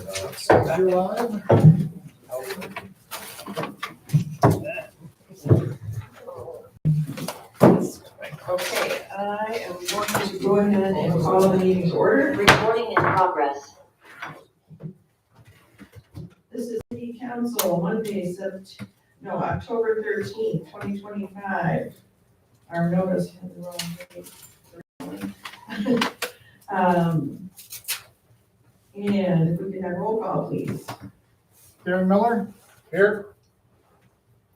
You're live. Okay, I am going to go ahead and call the meeting to order. Recording in progress. This is City Council, Monday, October 13th, 2025. Our notice had the wrong date. And if we could have roll call, please. Darren Miller. Here.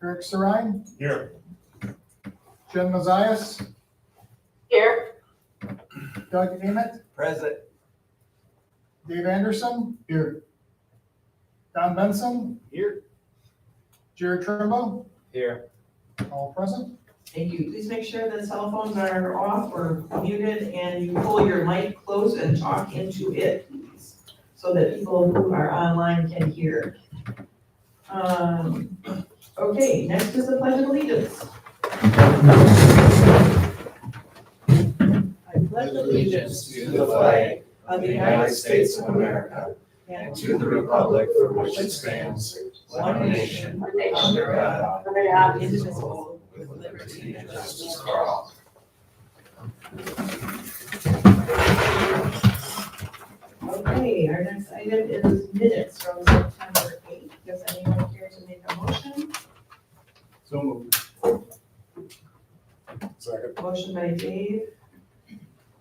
Eric Sarine. Here. Jen Mazias. Here. Doug Emmett. Present. Dave Anderson. Here. Don Benson. Here. Jared Trimble. Here. All present. Thank you. Please make sure that cell phones are off or muted and you pull your mic close and talk into it, please, so that people who are online can hear. Okay, next is the Pledge of Allegiance. I pledge allegiance to the flag of the United States of America and to the republic for which it stands, one nation, under God, indivisible, with liberty and justice for all. Okay, our next item is minutes from September 8th. Does anyone care to make a motion? So moved. Second. Motion by Dave,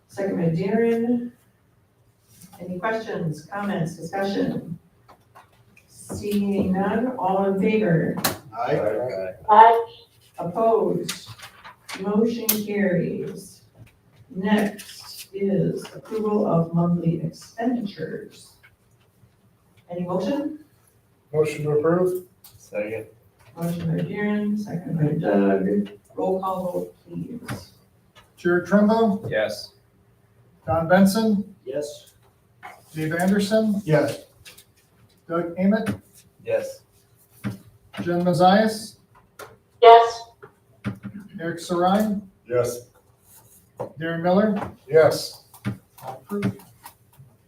second by Darren. Any questions, comments, discussion? Seeing none, all in favor? Aye. Opposed? Motion carries. Next is approval of monthly expenditures. Any motion? Motion to approve. Second. Motion by Darren, second by Doug. Roll call vote, please. Jared Trimble. Yes. Don Benson. Yes. Dave Anderson. Yes. Doug Emmett. Yes. Jen Mazias. Yes. Eric Sarine. Yes. Darren Miller. Yes. All approved.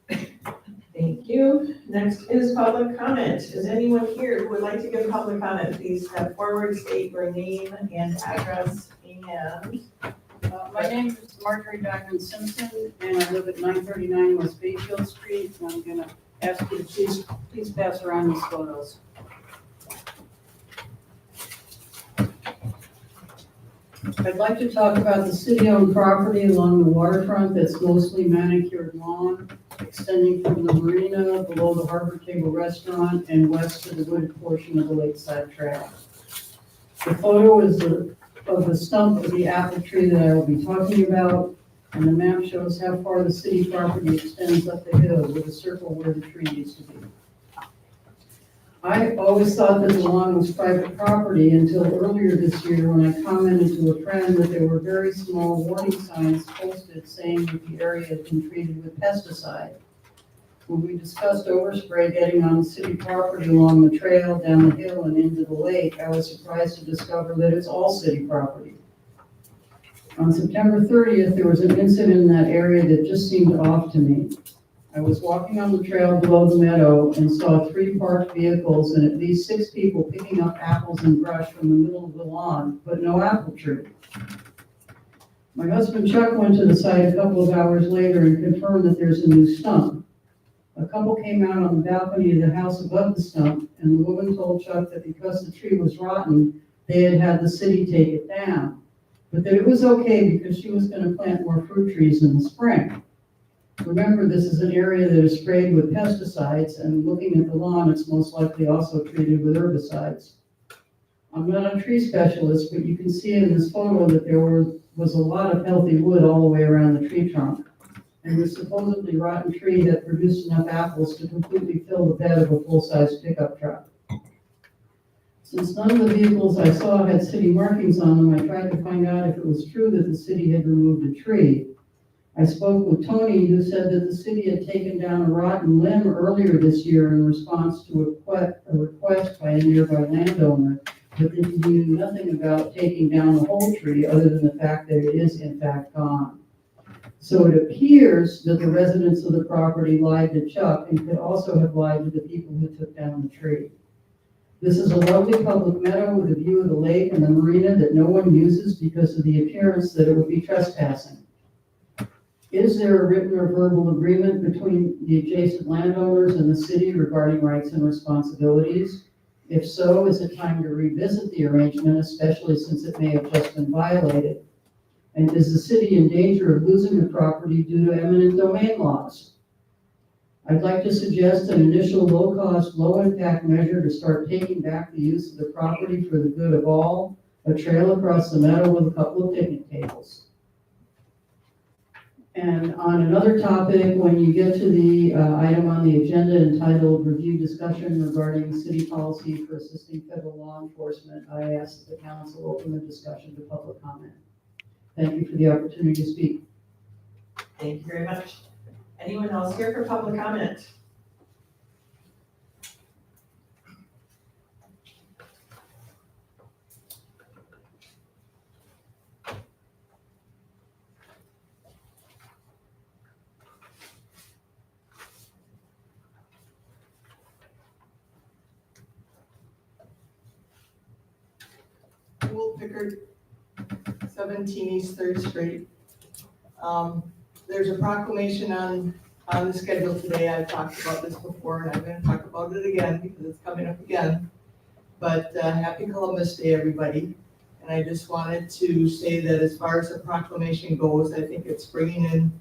Thank you. Next is public comment. Is anyone here who would like to give public comment? Please step forward, state your name and address, and My name is Marjorie Diamond Simpson, and I live at 939 West Bayfield Street. And I'm gonna ask you to please pass around these photos. I'd like to talk about the city-owned property along the waterfront that's mostly manicured lawn, extending from the marina below the Harbor Table Restaurant and west to the wooded portion of the Lakeside Trail. The photo is of the stump of the apple tree that I will be talking about, and the map shows how far the city property extends up the hill with a circle where the tree used to be. I always thought that the lawn was private property until earlier this year when I commented to a friend that there were very small warning signs posted saying that the area had been treated with pesticide. When we discussed overspray getting on city property along the trail, down the hill, and into the lake, I was surprised to discover that it's all city property. On September 30th, there was an incident in that area that just seemed off to me. I was walking on the trail below the meadow and saw 3 parked vehicles and at least 6 people picking up apples and brush from the middle of the lawn, but no apple tree. My husband Chuck went to the site a couple of hours later and confirmed that there's a new stump. A couple came out on the balcony of the house above the stump, and the woman told Chuck that because the tree was rotten, they had had the city take it down, but that it was okay because she was going to plant more fruit trees in the spring. Remember, this is an area that is sprayed with pesticides, and looking at the lawn, it's most likely also treated with herbicides. I'm not a tree specialist, but you can see in this photo that there was a lot of healthy wood all the way around the tree trunk. And the supposedly rotten tree had produced enough apples to completely fill the bed of a full-size pickup truck. Since none of the vehicles I saw had city markings on them, I tried to find out if it was true that the city had removed a tree. I spoke with Tony, who said that the city had taken down a rotten limb earlier this year in response to a request by a nearby landowner, but that he knew nothing about taking down the whole tree other than the fact that it is in fact gone. So it appears that the residents of the property lied to Chuck and could also have lied to the people who took down the tree. This is a lovely public meadow with a view of the lake and the marina that no one uses because of the appearance that it would be trespassing. Is there a written or verbal agreement between the adjacent landowners and the city regarding rights and responsibilities? If so, is it time to revisit the arrangement, especially since it may have just been violated? And is the city in danger of losing the property due to eminent domain laws? I'd like to suggest an initial low-cost, low-impact measure to start taking back the use of the property for the good of all, a trail across the meadow with a couple of picnic tables. And on another topic, when you get to the item on the agenda entitled Review Discussion Regarding City Policy for Assisting Federal Law Enforcement, I ask that the council open the discussion to public comment. Thank you for the opportunity to speak. Thank you very much. Anyone else here for public comment? Will Pickard, 17 East 3rd Street. There's a proclamation on the schedule today. I've talked about this before and I'm going to talk about it again because it's coming up again. But happy Columbus Day, everybody. And I just wanted to say that as far as the proclamation goes, I think it's bringing in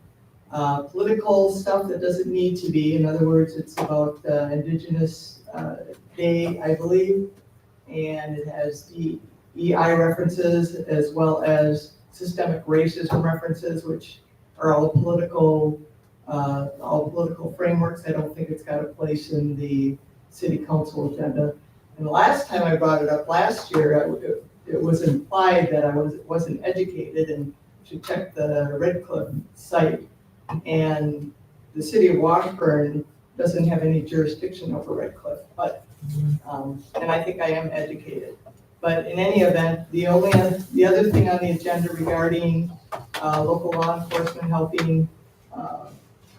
political stuff that doesn't need to be. In other words, it's about Indigenous Day, I believe. And it has EI references as well as systemic racism references, which are all political frameworks. I don't think it's got a place in the city council agenda. And the last time I brought it up last year, it was implied that I wasn't educated and should check the Red Cliff site. And the city of Washburn doesn't have any jurisdiction over Red Cliff, but and I think I am educated. But in any event, the other thing on the agenda regarding local law enforcement helping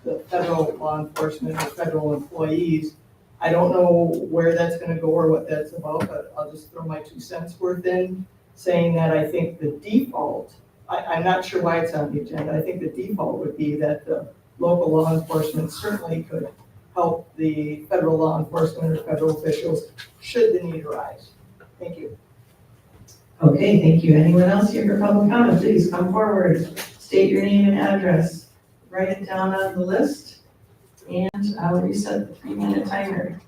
the federal law enforcement or federal employees, I don't know where that's going to go or what that's about, but I'll just throw my 2 cents worth in, saying that I think the default, I'm not sure why it's on the agenda, I think the default would be that the local law enforcement certainly could help the federal law enforcement or federal officials should the need arise. Thank you. Okay, thank you. Anyone else here for public comment? Please come forward. State your name and address. Write it down on the list. And I'll reset the 3-minute timer.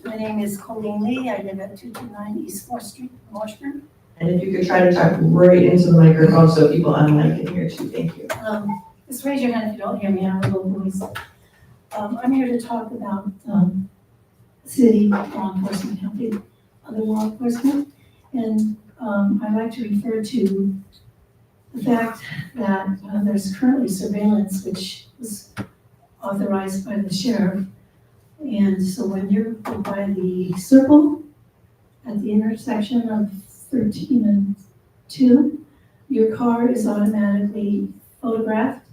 My name is Colleen Lee. I live at 229 East 4th Street, Washburn. And if you could try to talk right into the microphone so people online can hear too. Thank you. Just raise your hand if you don't hear me. I have a low voice. I'm here to talk about city law enforcement helping other law enforcement. And I'd like to refer to the fact that there's currently surveillance which was authorized by the sheriff. And so when you're by the circle at the intersection of 13 and 2, your car is automatically photographed,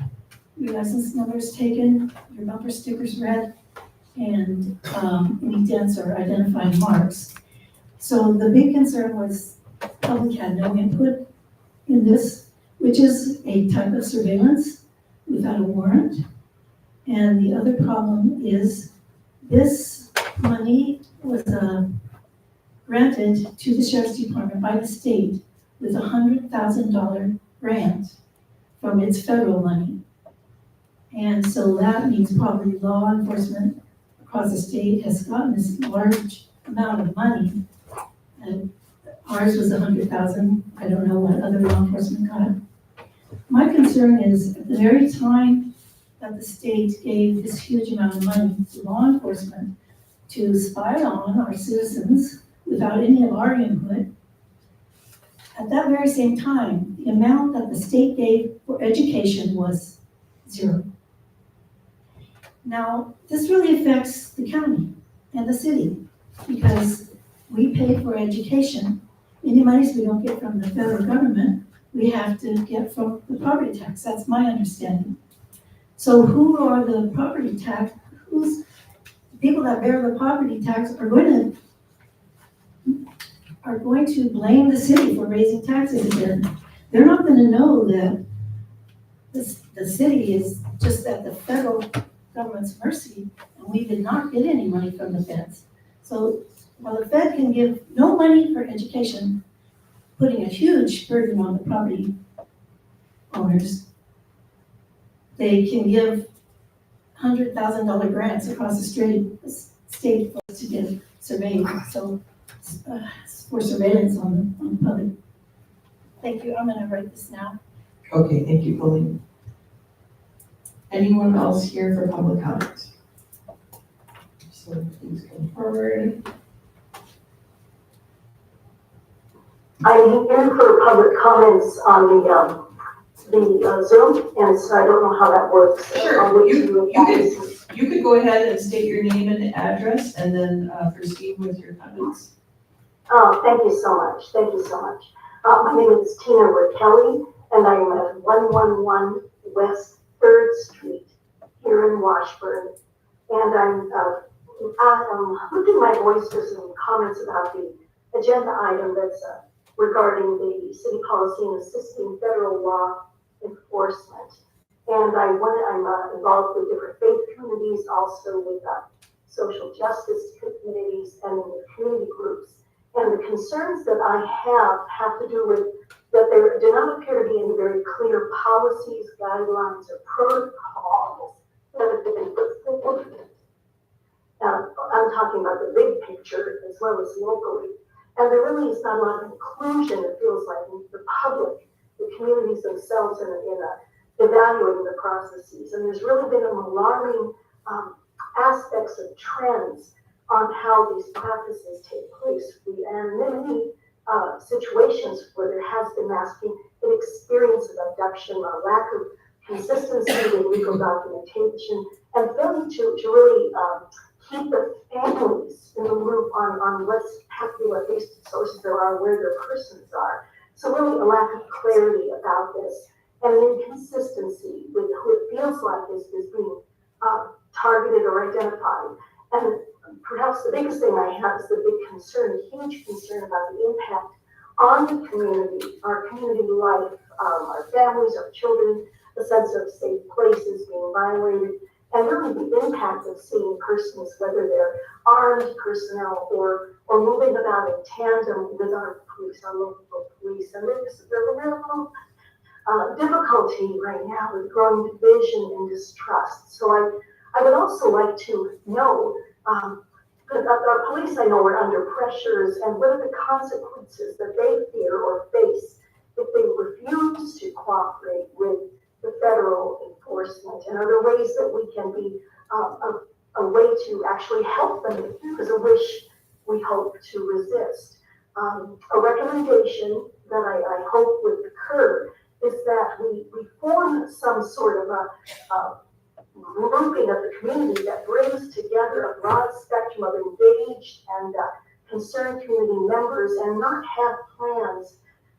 your license number is taken, your bumper sticker's read, and any dents or identifying marks. So the big concern was the public had no input in this, which is a type of surveillance without a warrant. And the other problem is this money was granted to the Sheriff's Department by the state with a $100,000 grant from its federal money. And so that means probably law enforcement across the state has gotten this large amount of money. And ours was 100,000. I don't know what other law enforcement got. My concern is at the very time that the state gave this huge amount of money to law enforcement to spy on our citizens without any of our input, at that very same time, the amount that the state gave for education was 0. Now, this really affects the county and the city because we pay for education. Any monies we don't get from the federal government, we have to get from the property tax. That's my understanding. So who are the property tax, who's, the people that bear the property tax are going to blame the city for raising taxes again. They're not gonna know that the city is just at the federal government's mercy, and we did not get any money from the feds. So while the Fed can give no money for education, putting a huge burden on the property owners, they can give $100,000 grants across the state for us to get surveyed. So for surveillance on the public. Thank you. I'm gonna write this now. Okay, thank you, Colleen. Anyone else here for public comment? So please come forward. I'm here for public comments on the Zoom, and so I don't know how that works. Sure, I'll wait you- till you guys- You could go ahead and state your name and address and then proceed with your comments. Thank you so much. Thank you so much. My name is Tina Kelly, and I'm at 111 West 3rd Street here in Washburn. And I'm looking my voice for some comments about the agenda item that's regarding the city policy and assisting federal law enforcement. And I'm involved with different faith communities, also with social justice communities and with community groups. And the concerns that I have to do with that there do not appear to be any very clear policies, guidelines, or protocols that have been put forward. I'm talking about the big picture as well as locally. And there really is not a lot of inclusion, it feels like, in the public, the communities themselves in evaluating the processes. And there's really been an alarming aspects of trends on how these practices take place. And many situations where there has been masking, an experience of abduction, a lack of consistency in legal documentation, and failing to really keep the families in the loop on what's happening, what basic sources there are, where their persons are. So really a lack of clarity about this, and an inconsistency with who it feels like is being targeted or identified. And perhaps the biggest thing I have is the big concern, huge concern about the impact on the community, our community life, our families, our children, the sense of safe places being violated, and really the impact of seeing persons, whether they're armed personnel or moving about in tandem with our police, our local police. And there's a real difficulty right now with growing division and distrust. So I would also like to know, our police, I know, are under pressures, and what are the consequences that they fear or face if they refuse to cooperate with the federal enforcement? And are there ways that we can be a way to actually help them, because a wish we hope to resist? A recommendation that I hope would occur is that we form some sort of a grouping of the community that brings together a broad spectrum of engaged and concerned community members, and not have plans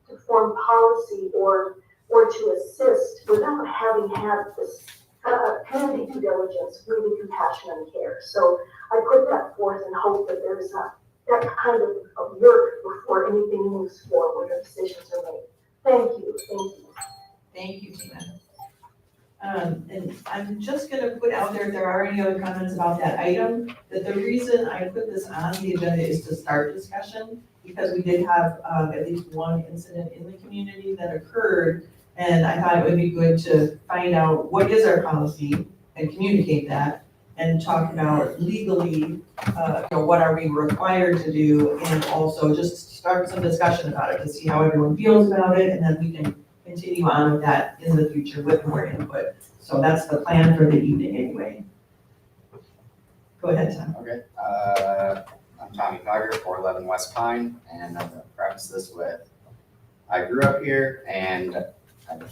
to form policy or to assist without having had this community due diligence, really compassion and care. So I put that forth and hope that there's that kind of work before anything moves forward or decisions are made. Thank you. Thank you, Tina. And I'm just gonna put out there, if there are any other comments about that item, that the reason I put this on the agenda is to start discussion, because we did have at least one incident in the community that occurred, and I thought it would be good to find out what is our policy and communicate that, and talk about legally, what are we required to do, and also just start some discussion about it to see how everyone feels about it, and then we can continue on with that in the future with more input. So that's the plan for the evening anyway. Go ahead, Tom. Okay, I'm Tommy Tiger, 411 West Pine, and I'm gonna preface this with, I grew up here and I'm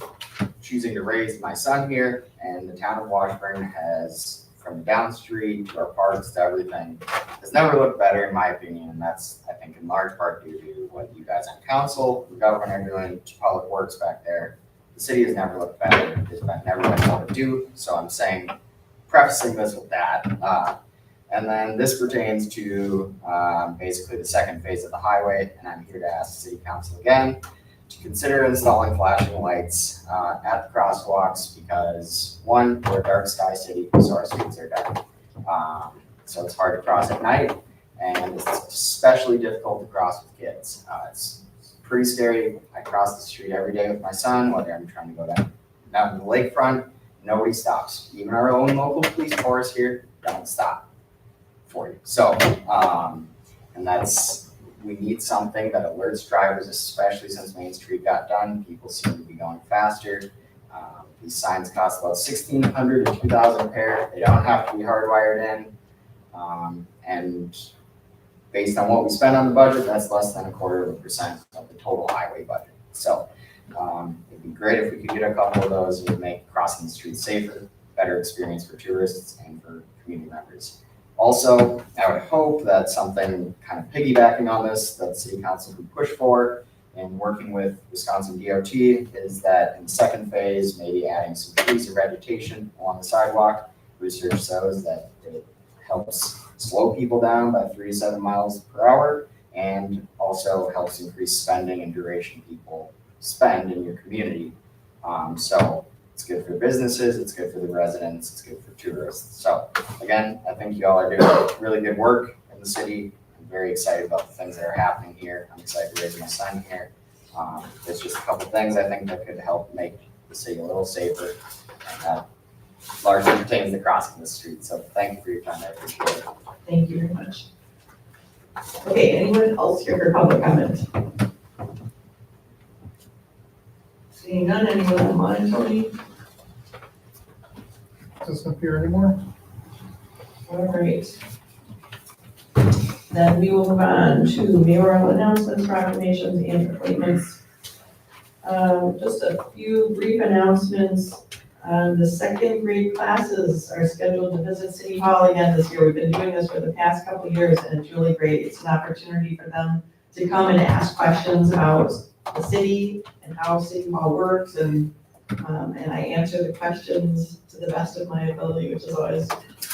choosing to raise my son here, and the town of Washburn has from down street to our parks to everything, has never looked better in my opinion, and that's, I think, in large part due to what you guys on council, the government are doing to public works back there. The city has never looked better, there's never been more to do, so I'm saying, prefacing this with that. And then this pertains to basically the second phase of the highway, and I'm here to ask the city council again to consider installing flashing lights at the crosswalks because one, we're a dark sky city, so our streets are dark. So it's hard to cross at night, and it's especially difficult to cross with kids. It's pretty scary. I cross the street every day with my son, whether I'm trying to go down to the lakefront, nobody stops. Even our own local police force here don't stop for you. So, and we need something that alerts drivers, especially since Main Street got done. People seem to be going faster. These signs cost about $1,600 to $2,000 a pair. They don't have to be hardwired in. And based on what we spend on the budget, that's less than 0.25% of the total highway budget. So it'd be great if we could get a couple of those. It would make crossing the street safer, better experience for tourists and for community members. Also, I would hope that something kind of piggybacking on this that City Council could push for in working with Wisconsin DOT is that in the second phase, maybe adding some trees or vegetation along the sidewalk. Research shows that it helps slow people down by 3 to 7 miles per hour and also helps increase spending and duration people spend in your community. So it's good for businesses, it's good for the residents, it's good for tourists. So again, I think you all are doing really good work in the city. I'm very excited about the things that are happening here. I'm excited to raise my son here. There's just a couple things I think that could help make the city a little safer. And that largely pertains to crossing the street. So thank you for your time, I appreciate it. Thank you very much. Okay, anyone else here for public comment? Seeing none, anyone online, Tony? Doesn't appear anymore. All right. Then we will move on to mayoral announcements, proclamations, and appointments. Just a few brief announcements. The second grade classes are scheduled to visit City Hall again this year. We've been doing this for the past couple of years, and it's really great. It's an opportunity for them to come and ask questions about the city and how City Hall works, and I answer the questions to the best of my ability, which is always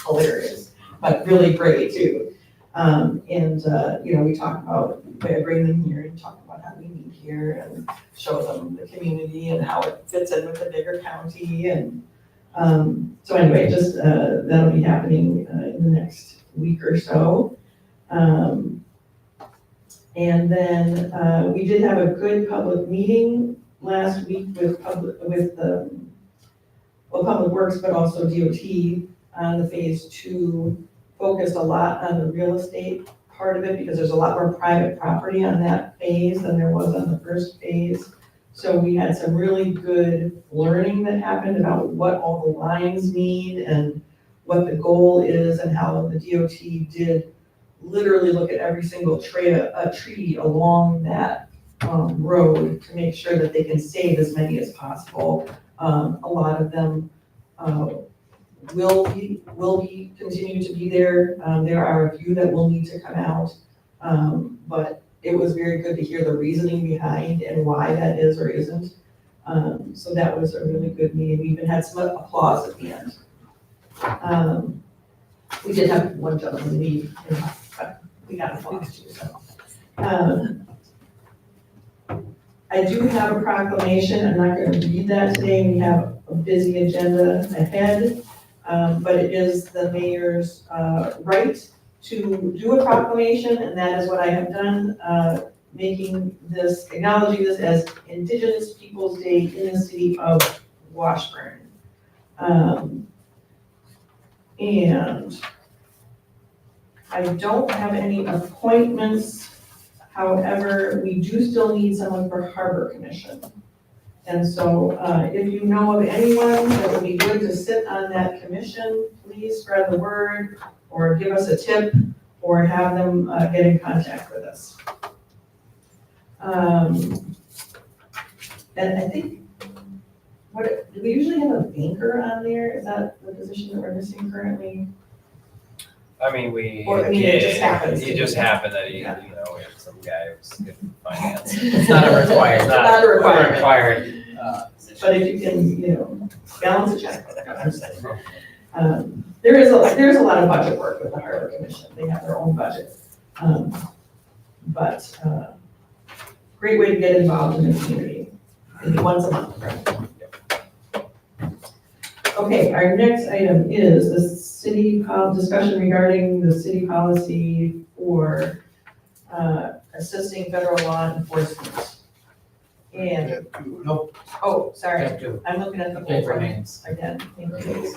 hilarious, but really great too. We talk about, I bring them here and talk about how we meet here and show them the community and how it fits in with the bigger county. And so anyway, just that'll be happening in the next week or so. And then we did have a good public meeting last week with Public Works, but also DOT on the phase 2, focused a lot on the real estate part of it because there's a lot more private property on that phase than there was on the first phase. So we had some really good learning that happened about what all the lines mean and what the goal is and how the DOT did literally look at every single tree along that road to make sure that they can save as many as possible. A lot of them will continue to be there. There are a few that will need to come out, but it was very good to hear the reasoning behind and why that is or isn't. So that was a really good meeting. We even had some applause at the end. We did have one gentleman leave, but we got applause too. So. I do have a proclamation. I'm not going to read that today. We have a busy agenda ahead, but it is the mayor's right to do a proclamation, and that is what I have done, acknowledging this as Indigenous Peoples' Day in the city of Washburn. And I don't have any appointments. However, we do still need someone for Harbor Commission. And so if you know of anyone that would be good to sit on that commission, please spread the word or give us a tip or have them get in contact with us. And I think do we usually have a banker on there? Is that the position that we're missing currently? I mean, we. Or, I mean, it just happens to It just be. happened that, you Yeah. know, we have some guy who's good in finance. It's not a required. It's not a requirement. Required, position. But if you can, balance a check. There's a lot of budget work with the Harbor Commission. They have their own budget. But great way to get involved in the community, maybe once a month. Okay, our next item is the discussion regarding the city policy for assisting federal law enforcement. And, Nope. oh, sorry, Have to. I'm looking at the Update for old one names. again. Thank you.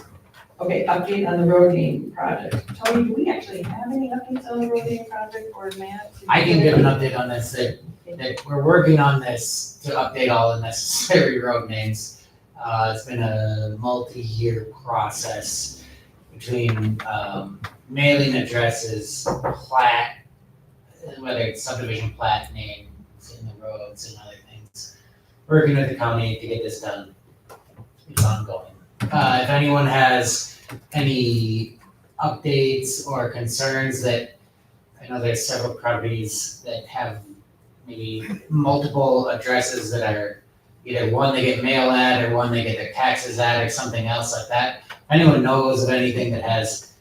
Okay, update on the road name project. Tony, do we actually have any updates on the road name project or Matt? I can give an update on this, that we're working on this to update all the necessary road names. It's been a multi-year process between, mailing addresses, plat, whether it's subdivision plat names in the roads and other things. Working with the county to get this done. It's ongoing. If anyone has any updates or concerns that, I know there's several properties that have maybe multiple addresses that are either one they get mail at or one they get their taxes at or something else like that. If anyone knows of anything that has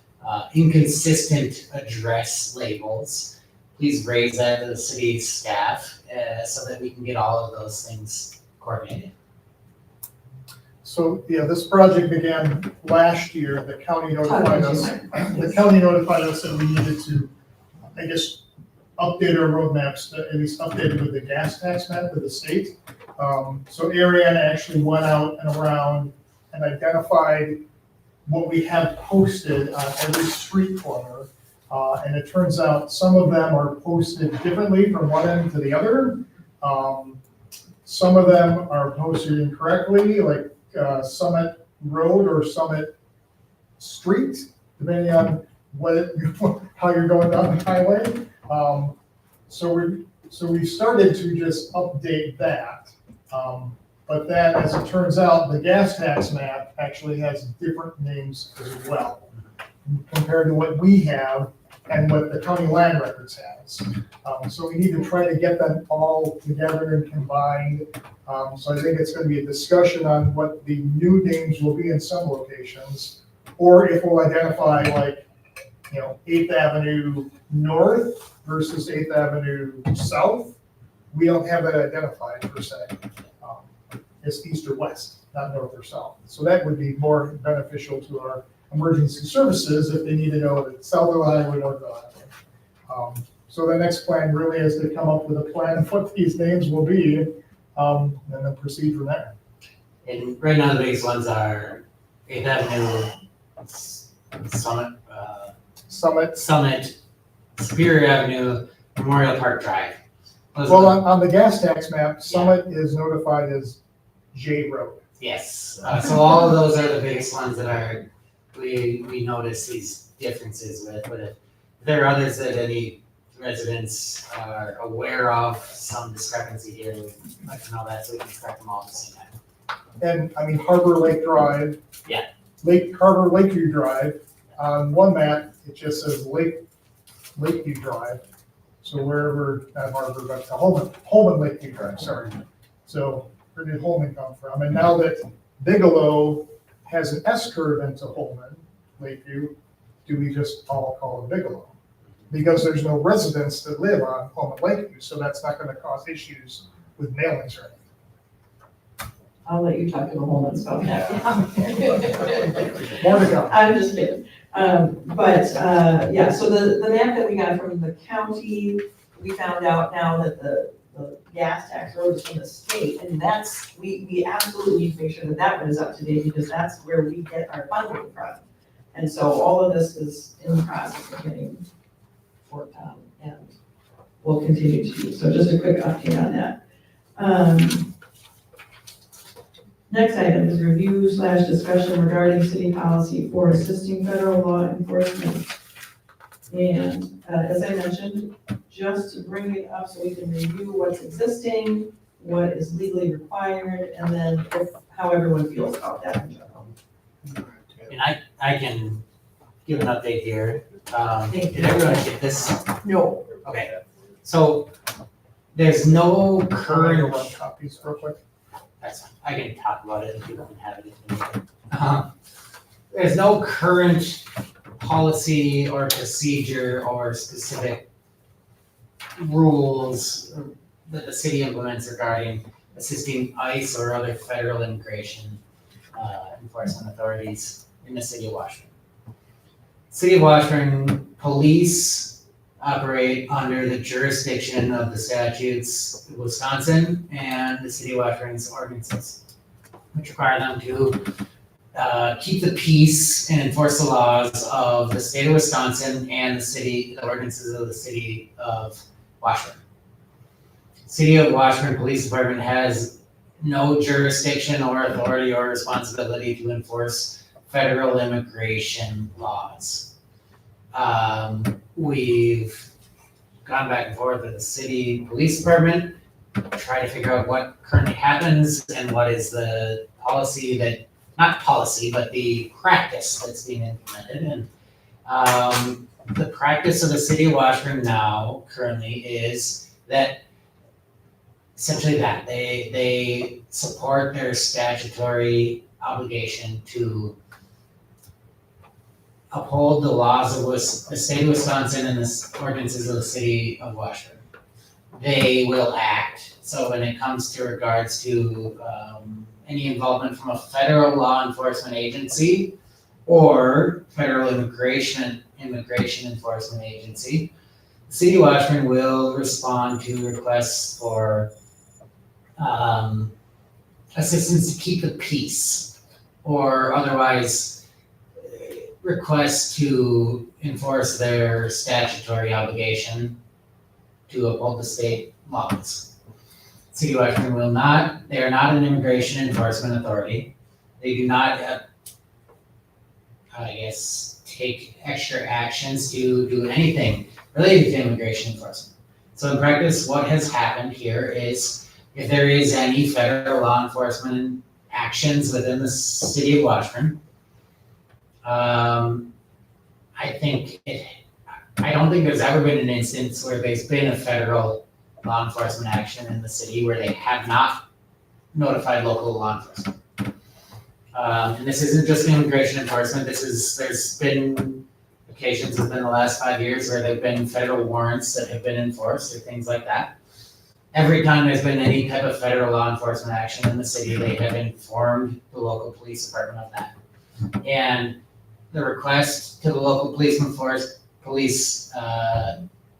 inconsistent address labels, please raise that to the city staff so that we can get all of those things coordinated. So, yeah, this project began last year. The county notified us that we needed to, I guess, update our roadmaps, at least update it with the gas tax map with the state. So Ariana actually went out and around and identified what we have posted on every street corner. And it turns out some of them are posted differently from one end to the other. Some of them are posted incorrectly, like Summit Road or Summit Street, depending on how you're going down the highway. So we started to just update that. But that, as it turns out, the gas tax map actually has different names as well, compared to what we have and what the county land records has. So we need to try to get them all together and combined. So I think it's gonna be a discussion on what the new names will be in some locations, or if we'll identify like, 8th Avenue North versus 8th Avenue South. We don't have that identified per se. It's east or west, not north or south. So that would be more beneficial to our emergency services if they need to know that south of the highway, north of the highway. So the next plan really is to come up with a plan of what these names will be, and then proceed from there. And right now, the biggest ones are 8th Avenue, Summit, Superior Avenue, Memorial Park Drive. Those are Well, the- on the gas tax map, Summit is notified as J Road. Yes, so all of those are the biggest ones that are, we notice these differences with, but if there are others that any residents are aware of, some discrepancy here, we'd like to know that, so we can correct them all at the same time. And I mean Harbor Lake Drive. Yeah. Harbor Lakeview Drive, on one map, it just says Lakeview Drive. So wherever, not Harbor, but to Holman Lakeview Drive, sorry. So where did Holman come from? And now that Bigelow has an S curve into Holman Lakeview, do we just all call it Bigelow? Because there's no residents that live on Holman Lakeview, so that's not gonna cause issues with mailings or anything. I'll let you talk to the Holmans about that. More to come. I'm just kidding. Yeah, so the map that we got from the county, we found out now that the gas tax road is from the state, and that's, we absolutely need to make sure that that one is up to date, because that's where we get our funding from. And so all of this is in the process of getting worked on, and we'll continue to. So just a quick update on that. Next item is review/discussion regarding city policy for assisting federal law enforcement. And as I mentioned, just to bring it up so we can review what's existing, what is legally required, and then if how everyone feels about that in general. And I can give an update here. Thank you. Did everyone get this? No. Okay, so there's no Can I current. run copies real quick? That's fine. I can talk about it if you don't have it. if you need it. There's no current policy or procedure or specific rules that the city implements regarding assisting ICE or other federal immigration enforcement authorities in the city of Washburn. City of Washburn police operate under the jurisdiction of the statutes of Wisconsin and the city of Washburn's ordinances, which require them to keep the peace and enforce the laws of the state of Wisconsin and the ordinances of the city of Washburn. City of Washburn Police Department has no jurisdiction or authority or responsibility to enforce federal immigration laws. We've gone back and forth with the city police department, try to figure out what currently happens and what is the policy that, not policy, but the practice that's being implemented. And the practice of the city of Washburn now currently is that essentially that they support their statutory obligation to uphold the laws of the state of Wisconsin and the ordinances of the city of Washburn. They will act. So when it comes to regards to any involvement from a federal law enforcement agency or federal immigration enforcement agency, the city of Washburn will respond to requests for assistance to keep the peace, or otherwise requests to enforce their statutory obligation to uphold the state laws. City of Washburn they are not an immigration enforcement authority. They do not, take extra actions to do anything related to immigration enforcement. So in practice, what has happened here is if there is any federal law enforcement actions within the city of Washburn, I don't think there's ever been an instance where there's been a federal law enforcement action in the city where they have not notified local law enforcement. And this isn't just immigration enforcement, there's been occasions within the last 5 years where there've been federal warrants that have been enforced or things like that. Every time there's been any type of federal law enforcement action in the city, they have informed the local police department of that. And the request to the local police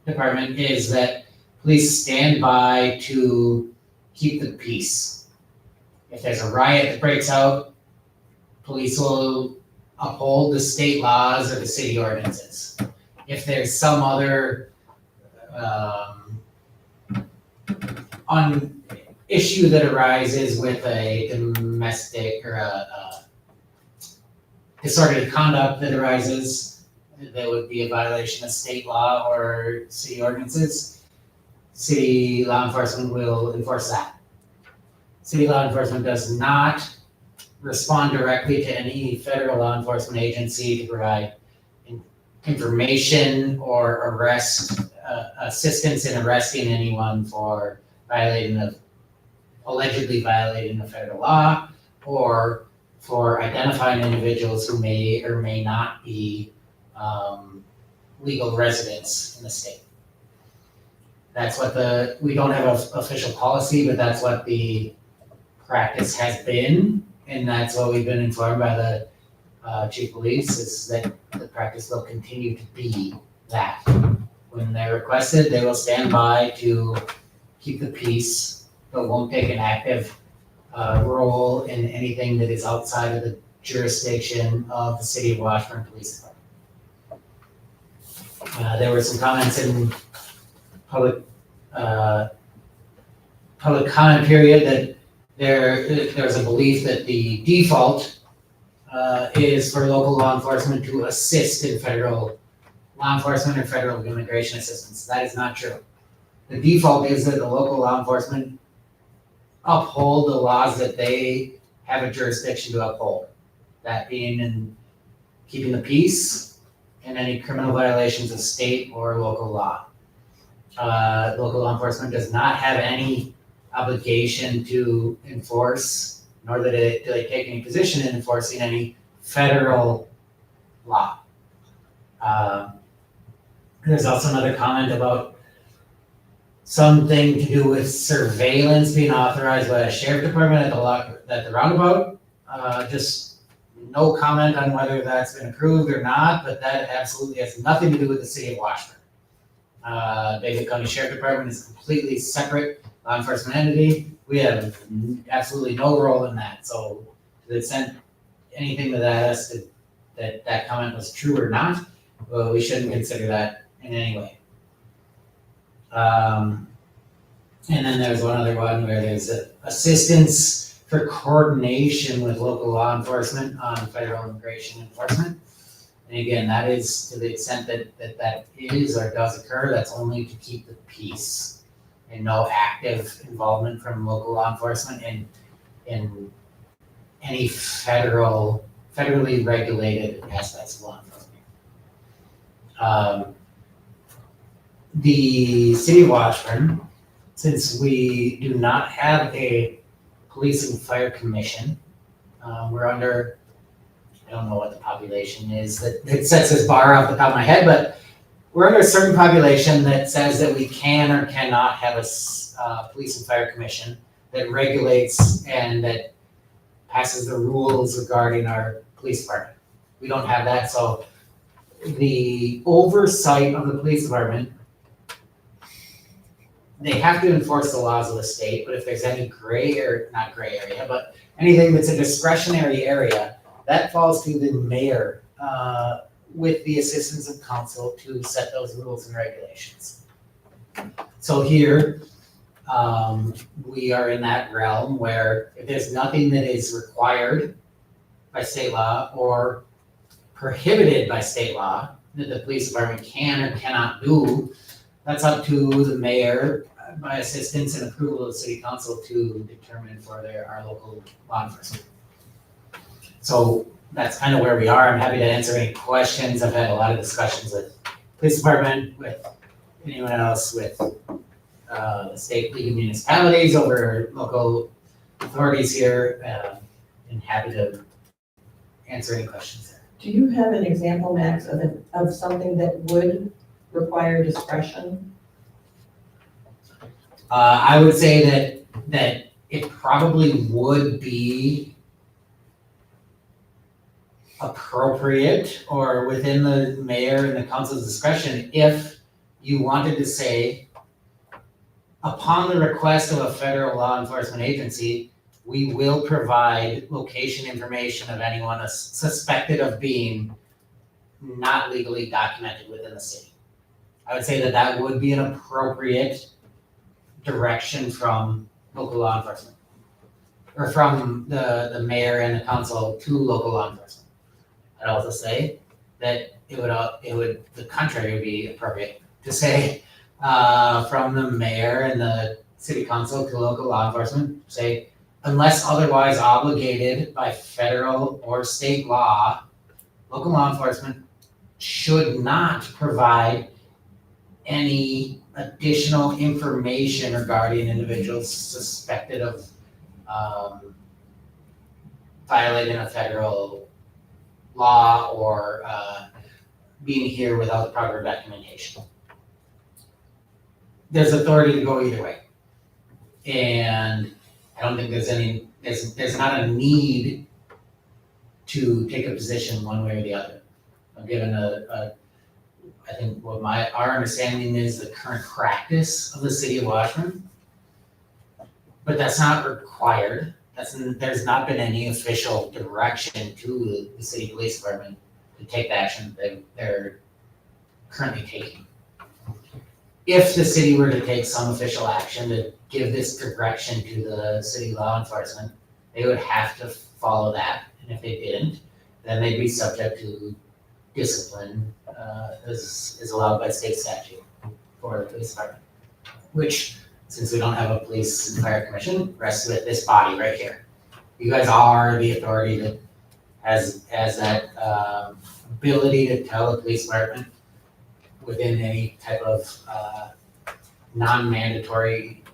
department is that police stand by to keep the peace. If there's a riot that breaks out, police will uphold the state laws or the city ordinances. If there's some other issue that arises with a domestic or a disorderly conduct that arises, that would be a violation of state law or city ordinances, city law enforcement will enforce that. City law enforcement does not respond directly to any federal law enforcement agency to provide information or assistance in arresting anyone for allegedly violating a federal law, or for identifying individuals who may or may not be legal residents in the state. That's what we don't have an official policy, but that's what the practice has been, and that's what we've been informed by the chief of police, is that the practice will continue to be that. When they're requested, they will stand by to keep the peace, but won't take an active role in anything that is outside of the jurisdiction of the city of Washburn Police Department. There were some comments in public comment period that there's a belief that the default is for local law enforcement to assist in federal law enforcement or federal immigration assistance. That is not true. The default is that the local law enforcement uphold the laws that they have a jurisdiction to uphold. That being in keeping the peace and any criminal violations of state or local law. Local law enforcement does not have any obligation to enforce, nor do they take any position in enforcing any federal law. There's also another comment about something to do with surveillance being authorized by the sheriff department at the roundabout. Just no comment on whether that's been approved or not, but that absolutely has nothing to do with the city of Washburn. David County Sheriff Department is a completely separate law enforcement entity. We have absolutely no role in that. So to the extent anything that as to that comment was true or not, well, we shouldn't consider that in any way. And then there's one other one where there's assistance for coordination with local law enforcement on federal immigration enforcement. And again, that is to the extent that is or does occur, that's only to keep the peace and no active involvement from local law enforcement in any federally regulated aspects of law enforcement. The city of Washburn, since we do not have a police and fire commission, we're under, I don't know what the population is that sets this bar off the top of my head, but we're under a certain population that says that we can or cannot have a police and fire commission that regulates and that passes the rules regarding our police department. We don't have that, so the oversight of the police department, they have to enforce the laws of the state, but if there's any not gray area, but anything that's a discretionary area, that falls to the mayor with the assistance of council to set those rules and regulations. So here, we are in that realm where if there's nothing that is required by state law or prohibited by state law that the police department can or cannot do, that's up to the mayor by assistance and approval of the city council to determine for our local law enforcement. So that's kind of where we are. I'm happy to answer any questions. I've had a lot of discussions with police department, with anyone else, with the state league of municipalities over local authorities here, and happy to answer any questions there. Do you have an example, Max, of something that would require discretion? I would say that it probably would be appropriate or within the mayor and the council's discretion if you wanted to say, upon the request of a federal law enforcement agency, we will provide location information of anyone suspected of being not legally documented within the city. I would say that would be an appropriate direction from local law enforcement, or from the mayor and the council to local law enforcement. I'd also say that the contrary would be appropriate to say from the mayor and the city council to local law enforcement, say, unless otherwise obligated by federal or state law, local law enforcement should not provide any additional information regarding individuals suspected of violating a federal law or being here without the proper documentation. There's authority to go either way. And I don't think there's not a need to take a position one way or the other. I'm given I think what our understanding is the current practice of the city of Washburn, but that's not required. There's not been any official direction to the city police department to take the action they're currently taking. If the city were to take some official action to give this direction to the city law enforcement, they would have to follow that. And if they didn't, then they'd be subject to discipline as is allowed by state statute for the police department, which, since we don't have a police and fire commission, rests with this body right here. You guys are the authority that has that ability to tell the police department within any type of non-mandatory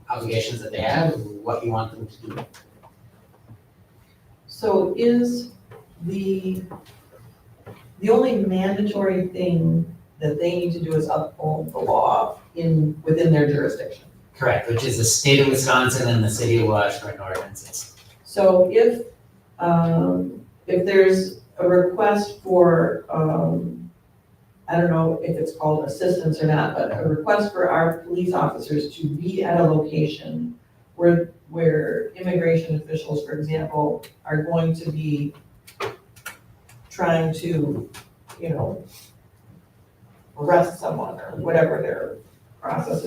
obligations that they have, what you want them to do. So is the only mandatory thing that they need to do is uphold the law within their jurisdiction? Correct, which is the state of Wisconsin and the city of Washburn ordinances. So if there's a request for, I don't know if it's called assistance or not, but a request for our police officers to be at a location where immigration officials, for example, are going to be trying to, arrest someone or whatever their process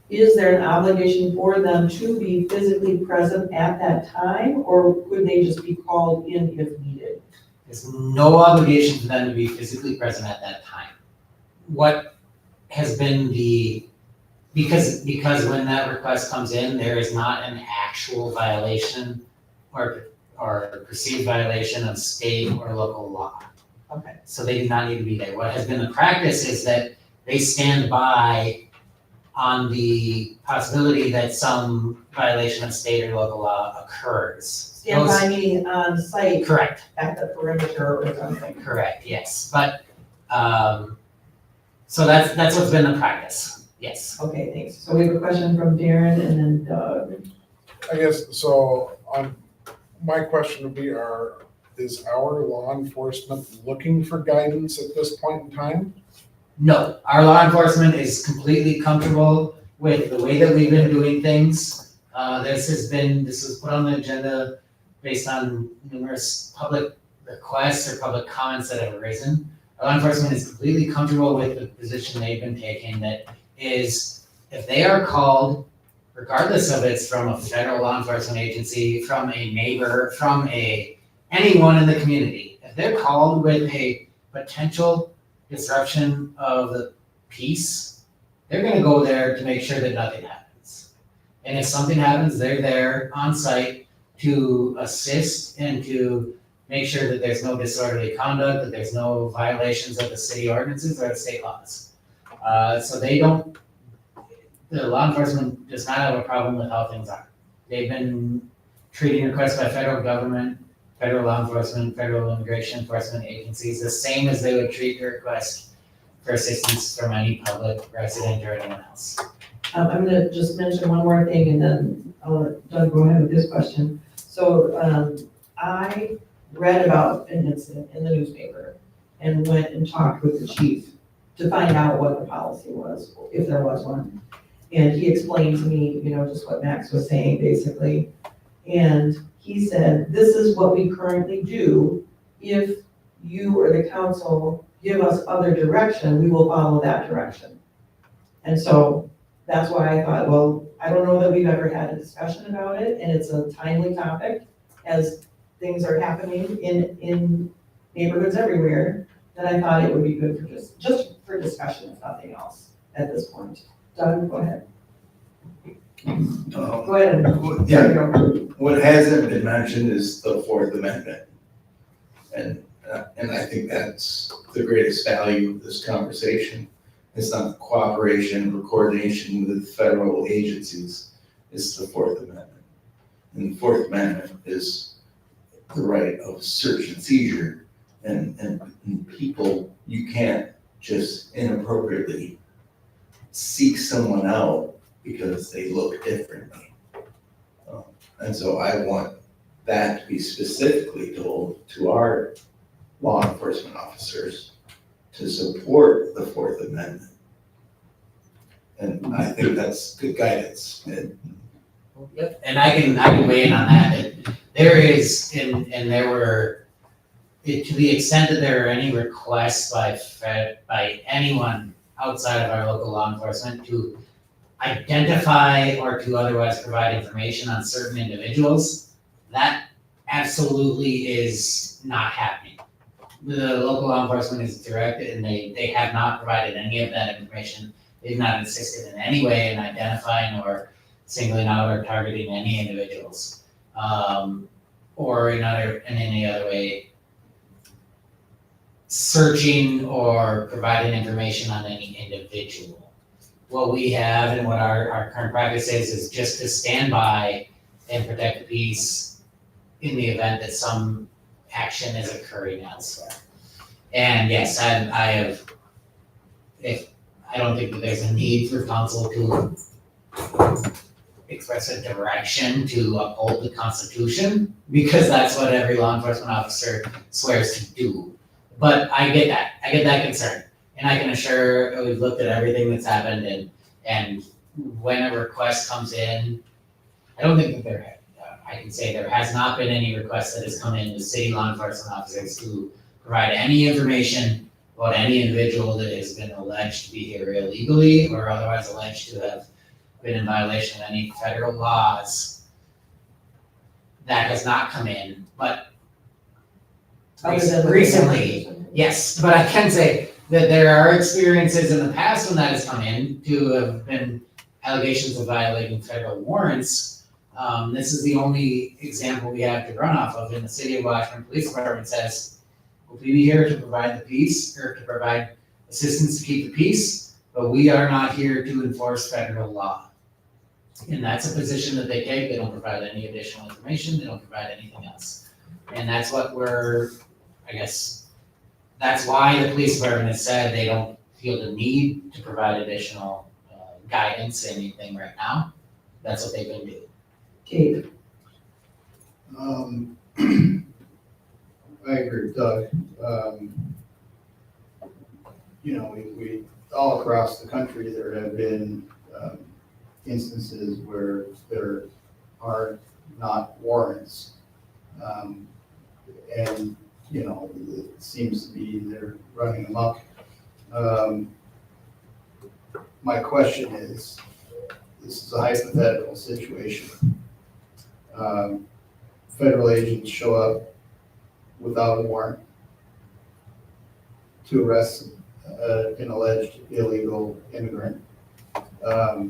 is there an obligation for them to be physically present at that time, or could they just be called in if needed? There's no obligation for them to be physically present at that time. What has been because when that request comes in, there is not an actual violation or perceived violation of state or local law. Okay. So they do not need to be there. What has been the practice is that they stand by on the possibility that some violation of state or local law occurs. Stand by meaning on site Correct, at the perimeter or something? correct, yes, but, so that's what's been the practice, yes. Okay, thanks. So we have a question from Darren and then Doug. I guess, so, my question would be, is our law enforcement looking for guidance at this point in time? No, our law enforcement is completely comfortable with the way that we've been doing things. This was put on the agenda based on numerous public requests or public comments that have arisen. Our law enforcement is completely comfortable with the position they've been taking, that is, if they are called, regardless of it's from a federal law enforcement agency, from a neighbor, from anyone in the community, if they're called with a potential disruption of the peace, they're gonna go there to make sure that nothing happens. And if something happens, they're there on site to assist and to make sure that there's no disorderly conduct, that there's no violations of the city ordinances or the state laws. So the law enforcement does not have a problem with how things are. They've been treating requests by federal government, federal law enforcement, federal immigration enforcement agencies, the same as they would treat a request for assistance from any public resident or anyone else. I'm gonna just mention one more thing and then I'll let Doug go ahead with his question. So, I read about an incident in the newspaper and went and talked with the chief to find out what the policy was, if there was one. And he explained to me, just what Max was saying, basically. And he said, this is what we currently do. If you or the council give us other direction, we will follow that direction. And so that's why I thought, well, I don't know that we've ever had a discussion about it, and it's a timely topic as things are happening in neighborhoods everywhere, that I thought it would be good for just for discussion, if nothing else, at this point. Doug, go ahead. Go ahead. Yeah. There you go. What hasn't been mentioned is the Fourth Amendment. And I think that's the greatest value of this conversation. It's not cooperation or coordination with federal agencies, it's the Fourth Amendment. And the Fourth Amendment is the right of search and seizure, and people, you can't just inappropriately seek someone out because they look differently. And so I want that to be specifically told to our law enforcement officers to support the Fourth Amendment. And I think that's good guidance. Yep, and I can weigh in on that. There is, and there were, to the extent that there are any requests by anyone outside of our local law enforcement to identify or to otherwise provide information on certain individuals, that absolutely is not happening. The local law enforcement is directed, and they have not provided any of that information. They've not assisted in any way in identifying or singling out or targeting any individuals. or in any other way searching or providing information on any individual. What we have and what our current practice is just to stand by and protect the peace in the event that some action is occurring elsewhere. And yes, I don't think that there's a need for council to express a direction to uphold the Constitution, because that's what every law enforcement officer swears to do. But I get that concern. And I can assure, we've looked at everything that's happened, and when a request comes in, I don't think that I can say there has not been any request that has come in to city law enforcement officers to provide any information about any individual that has been alleged to be here illegally or otherwise alleged to have been in violation of any federal laws. That has not come in, but Other than the- recently, yes, but I can say that there are experiences in the past when that has come in to have been allegations of violating federal warrants. This is the only example we have to run off of. In the city of Washburn Police Department says, we'll be here to provide the peace or to provide assistance to keep the peace, but we are not here to enforce federal law. And that's a position that they take. They don't provide any additional information. They don't provide anything else. And that's what that's why the police department has said they don't feel the need to provide additional guidance, anything right now. That's what they've been doing. Dave, I agree with Doug. We all across the country, there have been instances where there are not warrants. And, it seems to be they're running amok. My question is, this is a hypothetical situation. Federal agents show up without a warrant to arrest an alleged illegal immigrant. Our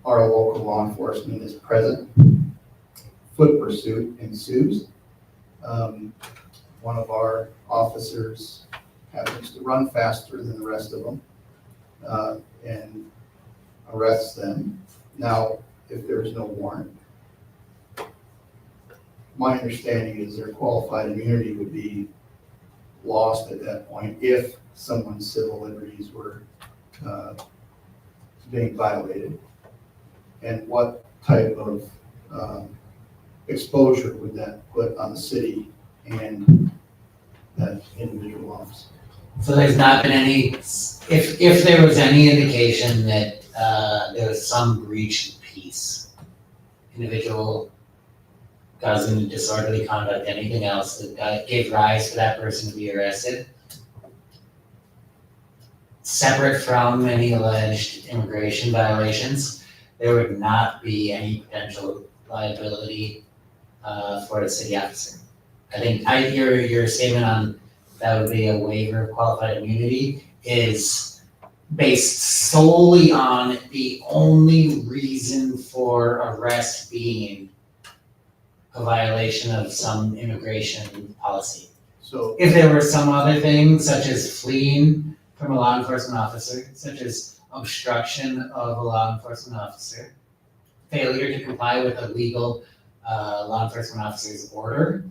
local law enforcement is present. Foot pursuit ensues. One of our officers happens to run faster than the rest of them and arrests them. Now, if there's no warrant, my understanding is their qualified immunity would be lost at that point if someone's civil liberties were being violated. And what type of exposure would that put on the city and that individual officer? So there's not been any, if there was any indication that there was some breach of peace, individual causing disorderly conduct, anything else that gave rise for that person to be arrested, separate from any alleged immigration violations, there would not be any potential liability for the city officer. I think your statement on that would be a waiver of qualified immunity is based solely on the only reason for arrest being a violation of some immigration policy. So If there were some other things, such as fleeing from a law enforcement officer, such as obstruction of a law enforcement officer, failure to comply with a legal law enforcement officer's order,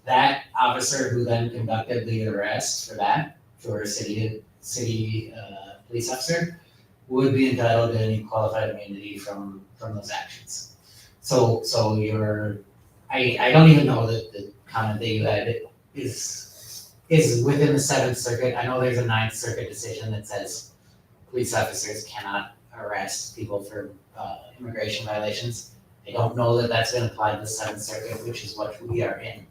that officer who then conducted the arrest for a city police officer, would be entitled to any qualified immunity from those actions. So I don't even know that the comment that you had is within the Seventh Circuit. I know there's a Ninth Circuit decision that says police officers cannot arrest people for immigration violations. I don't know that that's been applied to the Seventh Circuit, which is what we are in.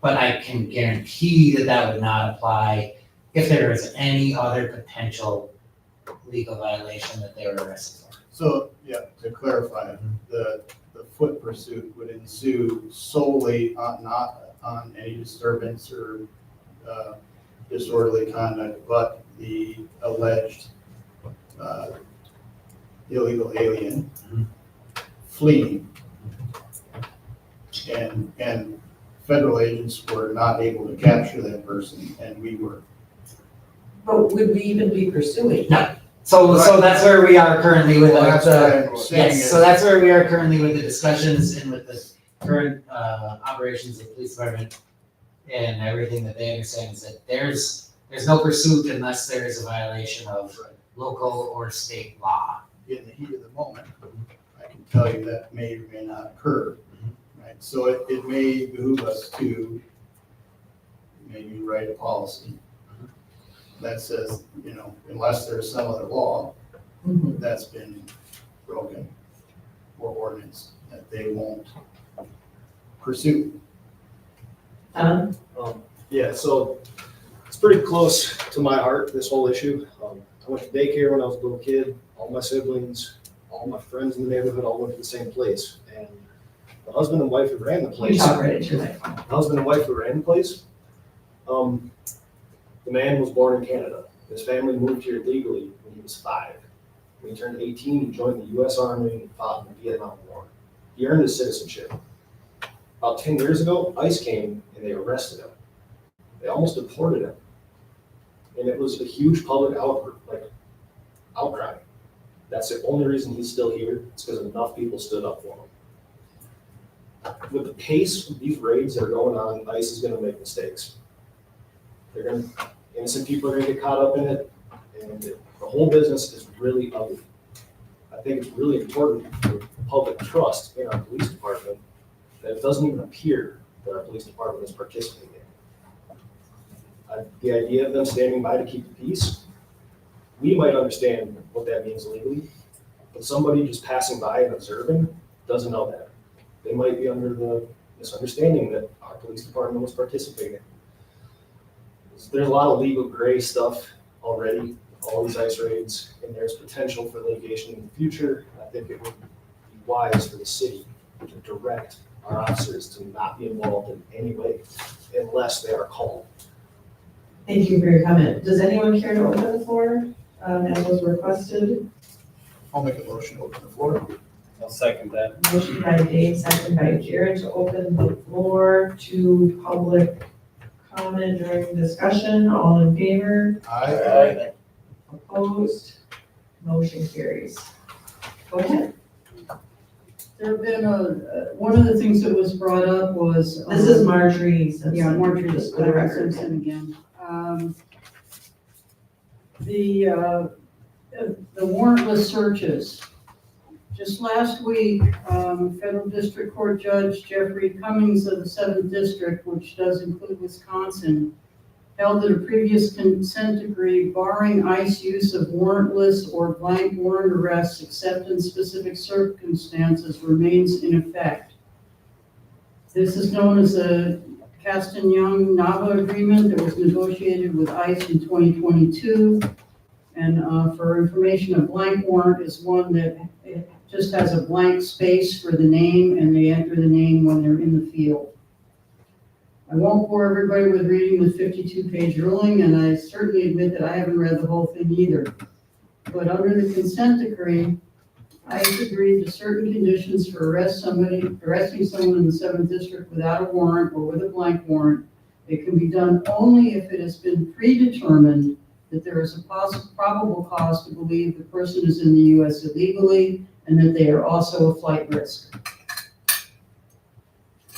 But I can guarantee that that would not apply if there is any other potential legal violation that they were arrested for. So, yeah, to clarify, the foot pursuit would ensue solely not on any disturbance or disorderly conduct, but the alleged illegal alien fleeing. And federal agents were not able to capture that person, and we were. But would we even be pursuing? No. So that's where we are currently with Well, that's what the, I'm saying yes, is- so that's where we are currently with the discussions and with the current, operations of the police department. And everything that they understand is that there's no pursuit unless there is a violation of local or state law. In the heat of the moment, I can tell you that may or may not occur, right? So it may behoove us to maybe write a policy that says, unless there's some other law Mhm. that's been broken or ordinance, that they won't pursue. Yeah, so it's pretty close to my heart, this whole issue. I went to daycare when I was a little kid. All my siblings, all my friends in the neighborhood all went to the same place. And the husband and wife who ran the You place, talk right into your microphone. the husband and wife who ran the place, the man was born in Canada. His family moved here legally when he was 5. When he turned 18, he joined the U.S. Army and fought in the Vietnam War. He earned his citizenship. About 10 years ago, ICE came and they arrested him. They almost deported him. And it was a huge public outcry. That's the only reason he's still here. It's because enough people stood up for him. With the pace of these raids that are going on, ICE is going to make mistakes. Innocent people are going to get caught up in it, and the whole business is really ugly. I think it's really important for public trust in our police department that it doesn't even appear that our police department is participating. The idea of them standing by to keep the peace, we might understand what that means legally, but somebody just passing by and observing doesn't know that. They might be under the misunderstanding that our police department was participating. There's a lot of legal gray stuff already, all these ICE raids, and there's potential for litigation in the future. I think it would be wise for the city to direct our officers to not be involved in any way unless they are called. Thank you for your comment. Does anyone care to open the floor, as was requested? I'll make a motion to open the floor. I'll second that. Motion by Dave, second by Jared to open the floor to public comment during discussion. All in favor? Aye. Opposed? Motion carries. Go ahead. There have been one of the things that was brought up was. This is Marjorie Simpson. Yeah, Marjorie Just for the record. Simpson again. The warrantless searches. Just last week, Federal District Court Judge Jeffrey Cummings of the 7th District, which does include Wisconsin, held that a previous consent decree barring ICE use of warrantless or blank warrant arrests except in specific circumstances remains in effect. This is known as the Caston-Young-Nava agreement that was negotiated with ICE in 2022. And for information, a blank warrant is one that it just has a blank space for the name and they enter the name when they're in the field. I won't bore everybody with reading the 52-page ruling, and I certainly admit that I haven't read the whole thing either. But under the consent decree, ICE agreed to certain conditions for arresting someone in the 7th District without a warrant or with a blank warrant. It can be done only if it has been predetermined that there is a probable cause to believe the person is in the U.S. illegally and that they are also a flight risk.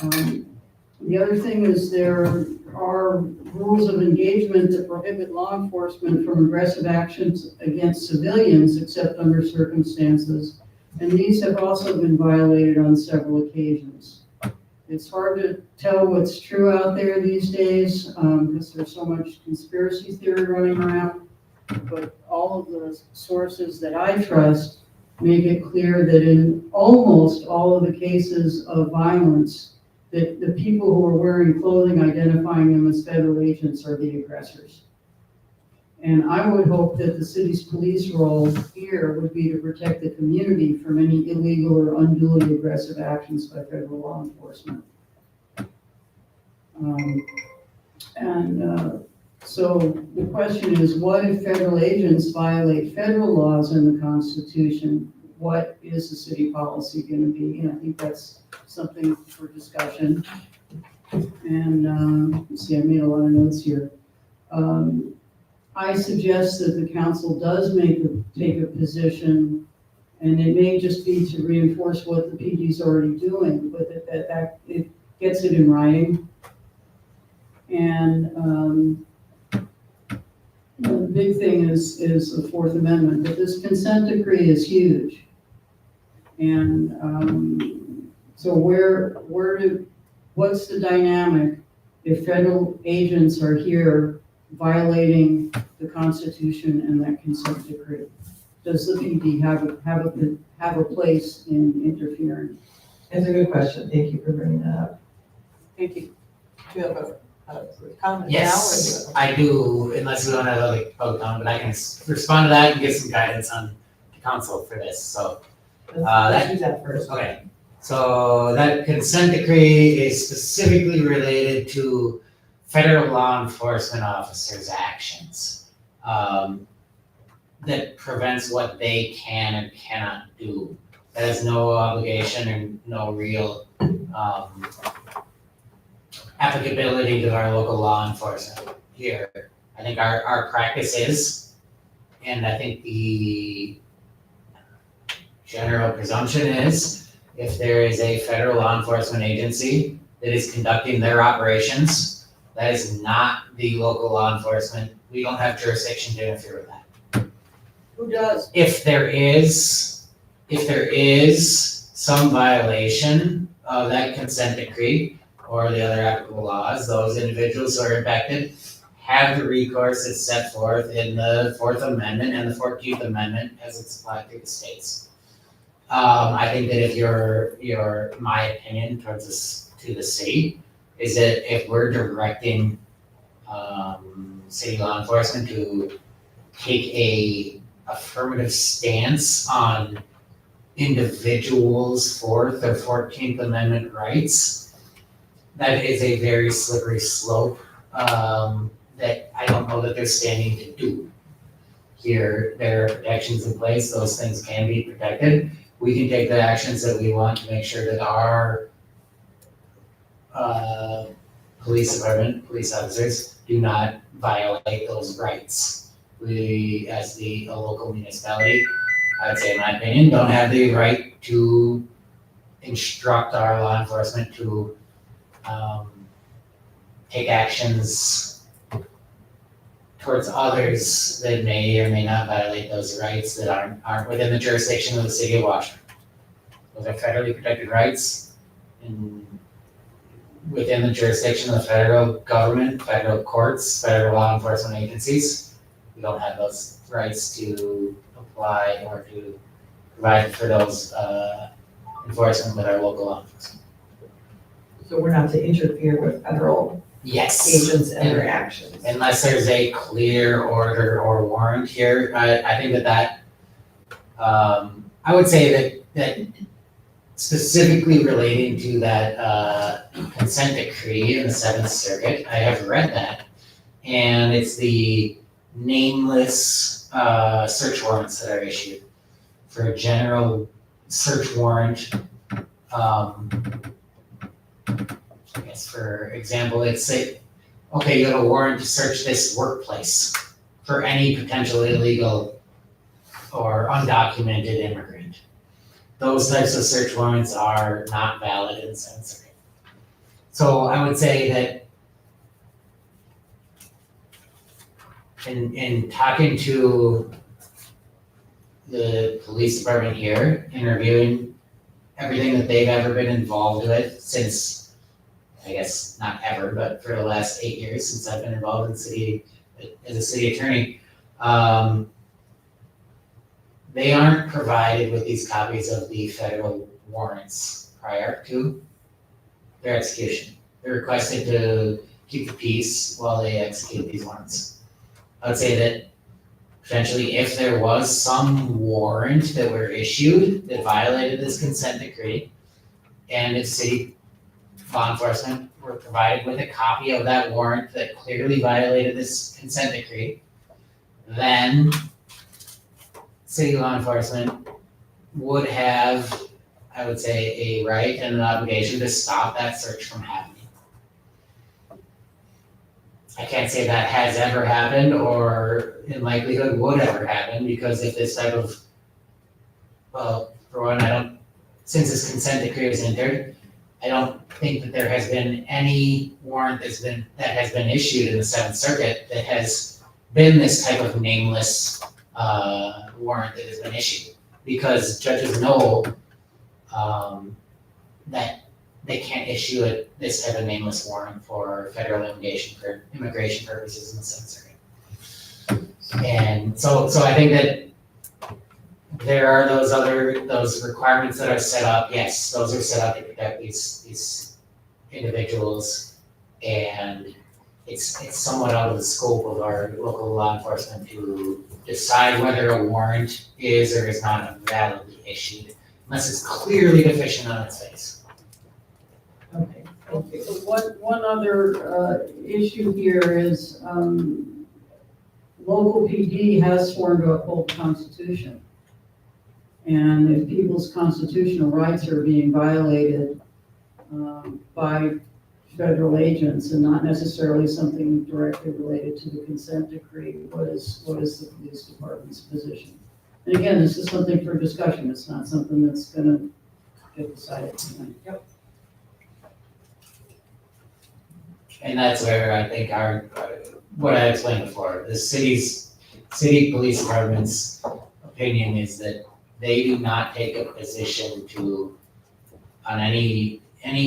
The other thing is there are rules of engagement that prohibit law enforcement from aggressive actions against civilians except under circumstances, and these have also been violated on several occasions. It's hard to tell what's true out there these days because there's so much conspiracy theory running around, but all of the sources that I trust make it clear that in almost all of the cases of violence, that the people who are wearing clothing identifying them as federal agents are the aggressors. And I would hope that the city's police role here would be to protect the community from any illegal or unduly aggressive actions by federal law enforcement. So the question is, what if federal agents violate federal laws and the Constitution? what is the city policy gonna be? And I think that's something for discussion. And, let's see, I made a lot of notes here. I suggest that the council does take a position, and it may just be to reinforce what the PD's already doing, but that it gets it in writing. And, the big thing is the Fourth Amendment, but this consent decree is huge. And, so what's the dynamic if federal agents are here violating the Constitution and that consent decree? Does the PD have a place in interfering? That's a good question. Thank you for bringing that up. Thank you. Do you have a comment now? Yes, I do, unless we don't have other public comment, but I can respond to that and get some guidance on the council for this, so. Let's do that first. Okay, so that consent decree is specifically related to federal law enforcement officers' actions. That prevents what they can and cannot do. That has no obligation and no real, applicability to our local law enforcement here. I think our practice is, and I think the general presumption is, if there is a federal law enforcement agency that is conducting their operations, that is not the local law enforcement, we don't have jurisdiction to interfere with that. Who does? If there is some violation of that consent decree or the other applicable laws, those individuals who are impacted have the recourse that's set forth in the Fourth Amendment and the 14th Amendment as it's applied to the states. I think that if my opinion towards this, to the city, is that if we're directing city law enforcement to take a affirmative stance on individuals' Fourth or 14th Amendment rights, that is a very slippery slope that I don't know that they're standing to do. Here, there are protections in place, those things can be protected. We can take the actions that we want to make sure that our police department, police officers do not violate those rights. We, as a local municipality, I'd say in my opinion, don't have the right to instruct our law enforcement to take actions towards others that may or may not violate those rights that aren't within the jurisdiction of the city of Washburn. Those are federally protected rights and within the jurisdiction of the federal government, federal courts, federal law enforcement agencies. We don't have those rights to apply or to provide for those enforcement with our local law enforcement. So we're not to interfere with federal Yes. agents and their actions. Unless there's a clear order or warrant here, I think that I would say that specifically relating to that consent decree in the Seventh Circuit, I have read that. And it's the nameless search warrants that are issued. For a general search warrant, I guess for example, let's say, okay, you have a warrant to search this workplace for any potential illegal or undocumented immigrant. Those types of search warrants are not valid in Seventh Circuit. So I would say that in talking to the police department here, interviewing everything that they've ever been involved with since, I guess not ever, but for the last 8 years since I've been involved in the city as a city attorney, they aren't provided with these copies of the federal warrants prior to their execution. They're requested to keep the peace while they execute these warrants. I would say that potentially if there was some warrant that were issued that violated this consent decree, and if city law enforcement were provided with a copy of that warrant that clearly violated this consent decree, then city law enforcement would have, I would say, a right and an obligation to stop that search from happening. I can't say that has ever happened or in likelihood would ever happen, because if this type of, well, for one, since this consent decree was entered, I don't think that there has been any warrant that has been issued in the Seventh Circuit that has been this type of nameless warrant that has been issued, because judges know that they can't issue this type of nameless warrant for federal immigration purposes in the Seventh Circuit. And so I think that there are those requirements that are set up. Yes, those are set up to protect these individuals, and it's somewhat out of the scope of our local law enforcement to decide whether a warrant is or is not validly issued, unless it's clearly deficient on its face. Okay, thank you. So one other issue here is local PD has sworn to uphold the Constitution. And if people's constitutional rights are being violated by federal agents and not necessarily something directly related to the consent decree, what is the police department's position? And again, this is something for discussion. It's not something that's gonna get decided tonight. Yep. And that's where I think what I explained before, the city police department's opinion is that they do not take a position on any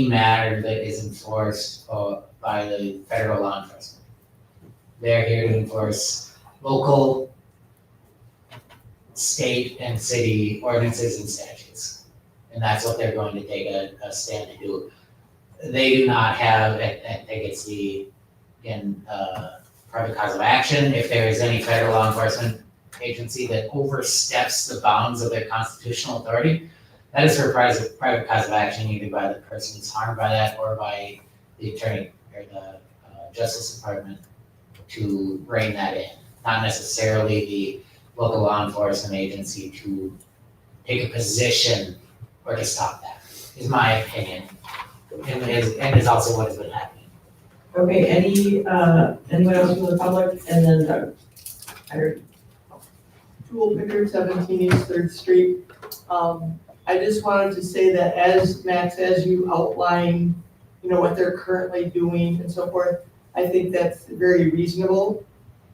matter that is enforced by the federal law enforcement. They're here to enforce local, state, and city ordinances and statutes. And that's what they're going to take a stand to do. They do not have, I think it's private cause of action. If there is any federal law enforcement agency that oversteps the bounds of their constitutional authority, that is for private cause of action, either by the person who's harmed by that or by the attorney or the Justice Department to rein that in. Not necessarily the local law enforcement agency to take a position or to stop that, is my opinion. And is also what has been happening. Okay, anyone else from the public? And then Doug. Tool Picker, 17 East 3rd Street. I just wanted to say that as Max, as you outline, what they're currently doing and so forth, I think that's very reasonable.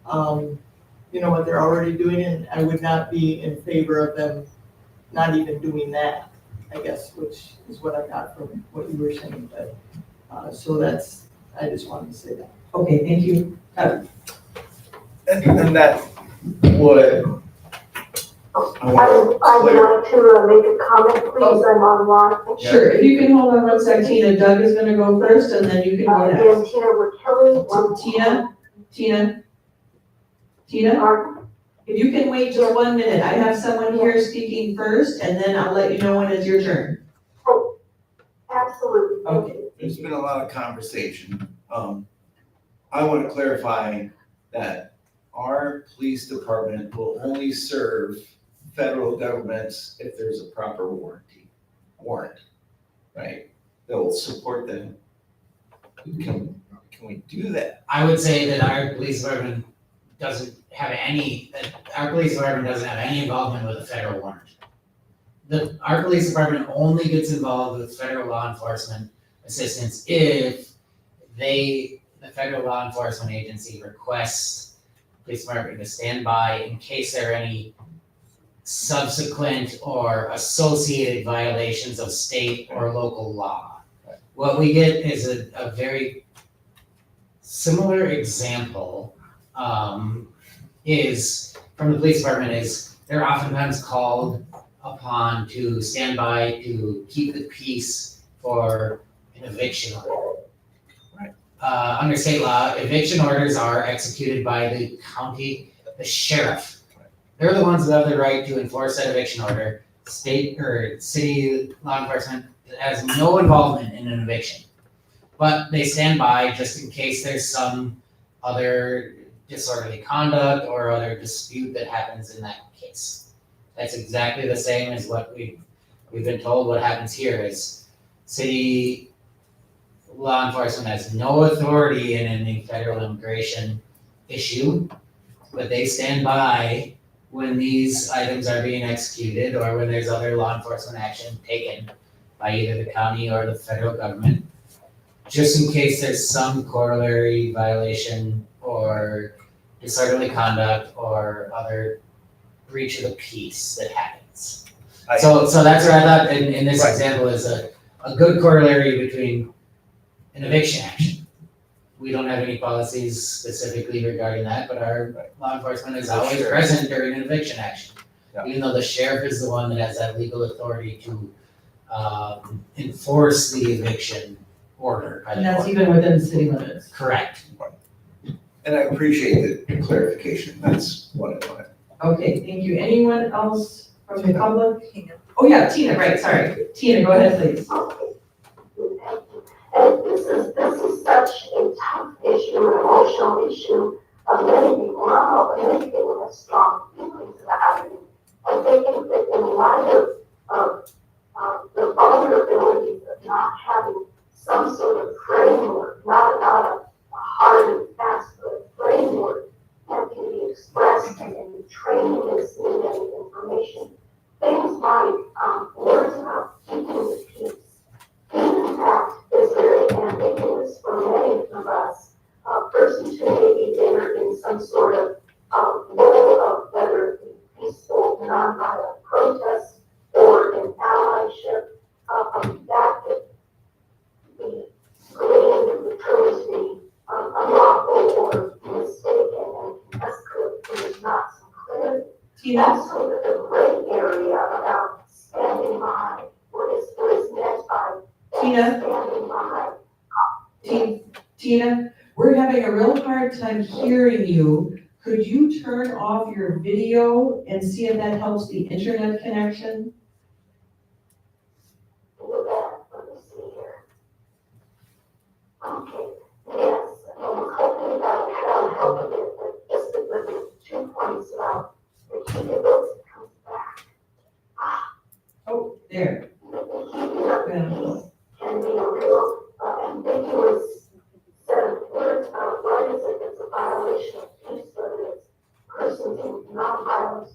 What they're already doing, and I would not be in favor of them not even doing that, I guess, which is what I got from what you were saying. But so I just wanted to say that. Okay, thank you. And that would. I would like to make a comment, please. I'm online. Sure, if you can hold on 1 second, Tina. Doug is gonna go first, and then you can go next. Again, Tina Kelly. Tina, if you can wait just 1 minute, I have someone here speaking first, and then I'll let you know when it's your turn. Oh, absolutely. Okay. There's been a lot of conversation. I want to clarify that our police department will only serve federal governments if there's a proper warrant, right? That will support them. Can we do that? I would say that our police department doesn't have any involvement with a federal warrant. Our police department only gets involved with federal law enforcement assistance if the federal law enforcement agency requests police department to stand by in case there are any subsequent or associated violations of state or local law. What we get is a very similar example is from the police department is they're oftentimes called upon to stand by to keep the peace for an eviction order. Right. Under state law, eviction orders are executed by the county, the sheriff. They're the ones that have the right to enforce that eviction order. State or city law enforcement has no involvement in an eviction. But they stand by just in case there's some other disorderly conduct or other dispute that happens in that case. That's exactly the same as what we've been told. What happens here is city law enforcement has no authority in any federal immigration issue, but they stand by when these items are being executed or when there's other law enforcement action taken by either the county or the federal government, just in case there's some corollary violation or disorderly conduct or other breach of the peace that happens. So that's where I thought in this example is a good corollary between an eviction action. We don't have any policies specifically regarding that, but our law enforcement is always present during an eviction action. Yeah. Even though the sheriff is the one that has that legal authority to enforce the eviction order. And that's even within city limits. Correct. And I appreciate the clarification, that's what I wanted. Okay, thank you. Anyone else from the public? Oh, yeah, Tina, right, sorry. Tina, go ahead, please. Okay. And this is such a tough issue, an emotional issue of many people, not all, but many people have strong feelings about it. And they think that in light of the vulnerabilities of not having some sort of framework, not a hard and fast, but a framework that can be expressed and training is needed and information. Things like words about keeping the peace. In fact, is very ambiguous for many of us. Persons who may be there in some sort of role of whether it be peaceful, nonviolent protest or an allyship, that could be gleaned and determined to be unlawful or mistaken and escalate when there's not some clarity. Tina, Also, the gray area about standing by what is meant by Tina? standing by. Tina, we're having a real hard time hearing you. Could you turn off your video and see if that helps the internet connection? Let me see here. Okay, yes, I was hoping that help a bit, but just the 2 points about the capability comes back. Oh, there. The can be a real ambiguous set of words about what is it that's a violation of peace, whether it's persons in nonviolent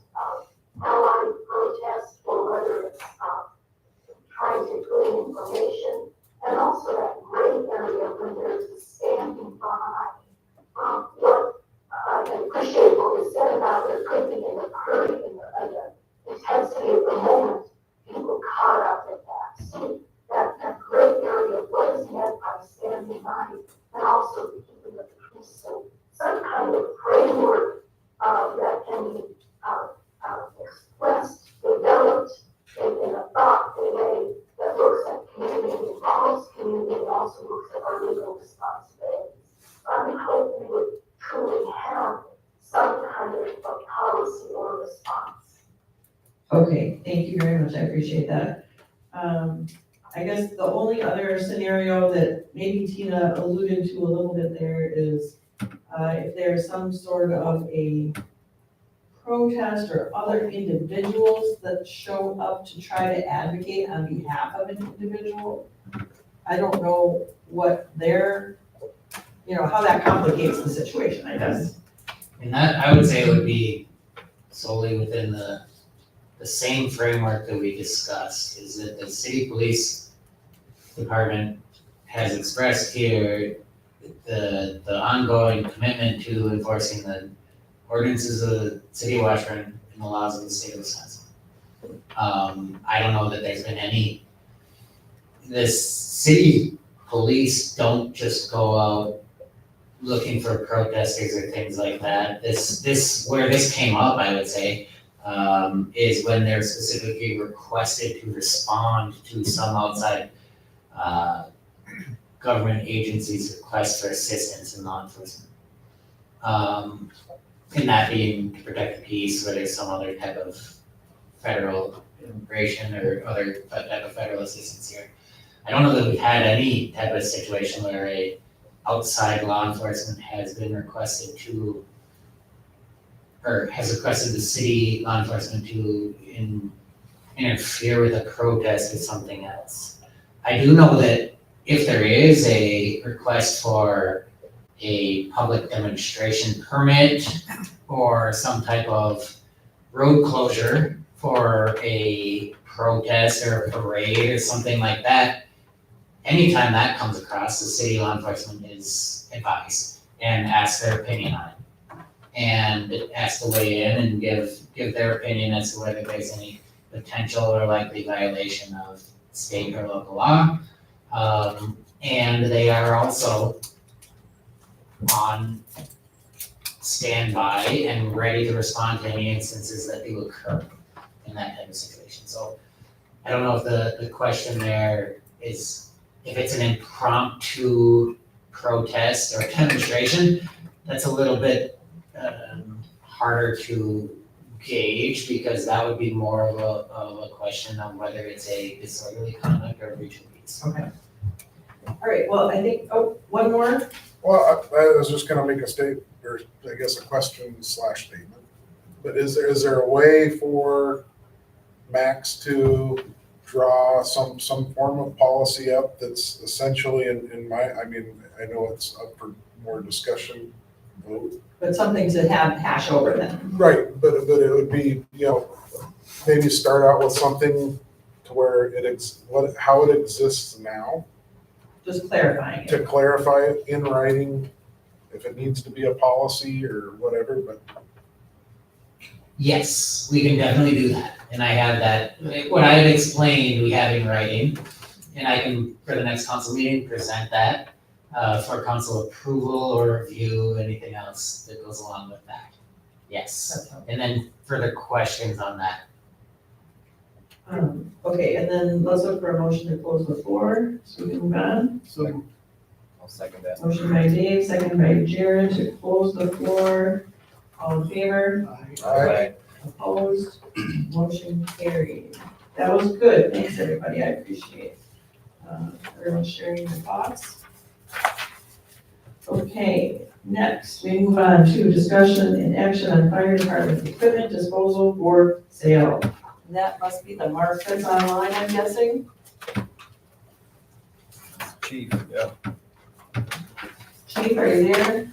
allied protest or whether it's trying to glean information, and also that gray area when there's a standing by. What I appreciate what was said about there could be in the hurry and the intensity of the moment, people caught up in that. So that gray area of what is meant by standing by, and also the keeping of the peace. So some kind of framework that can be expressed, developed in a thoughtful way that looks at community, involves community, and also looks at our legal responsibilities. I hope we would truly have some kind of a policy or response. Okay, thank you very much. I appreciate that. I guess the only other scenario that maybe Tina alluded to a little bit there is if there's some sort of a protest or other individuals that show up to try to advocate on behalf of an individual. I don't know what their, how that complicates the situation, I guess. And that, I would say, would be solely within the same framework that we discussed, is that the city police department has expressed here the ongoing commitment to enforcing the ordinances of the city of Washburn and the laws of the state of Wisconsin. I don't know that there's been the city police don't just go out looking for protesters or things like that. Where this came up, I would say, is when they're specifically requested to respond to some outside government agency's request for assistance in law enforcement. And that being to protect the peace, or there's some other type of federal immigration or other type of federal assistance here. I don't know that we've had any type of situation where a outside law enforcement has been requested to or has requested the city law enforcement to interfere with a protest with something else. I do know that if there is a request for a public demonstration permit or some type of road closure for a protest or a parade or something like that, anytime that comes across, the city law enforcement is advised and asked their opinion on it. And asked to weigh in and give their opinion as to whether there's any potential or likely violation of state or local law. And they are also on standby and ready to respond to any instances that do occur in that type of situation. So I don't know if the question there is, if it's an impromptu protest or demonstration, that's a little bit harder to gauge, because that would be more of a question on whether it's a disorderly conduct or breach of peace. Okay. All right, well, I think, one more. Well, I was just gonna make a statement, or I guess a question / statement. But is there a way for Max to draw some form of policy up that's essentially in my, I mean, I know it's up for more discussion, vote. But some things that have hash over them. Right, but it would be, maybe start out with something to where how it exists now, Just clarifying it. to clarify it in writing, if it needs to be a policy or whatever, but Yes, we can definitely do that, and I have that, what I had explained, we have in writing, and I can, for the next council meeting, present that for council approval or review, anything else that goes along with that. Yes, and then further questions on that. Okay, and then let's look for a motion to close the floor, so we can move on. So, I'll second that. Motion by Dave, second by Jared to close the floor. All in favor? I Opposed? Motion carried. That was good. Thanks, everybody. I appreciate everyone sharing their thoughts. Okay, next, we move on to discussion and action on fire department equipment disposal for sale. That must be the mark that's online, I'm guessing. Chief, yeah. Chief, are you there?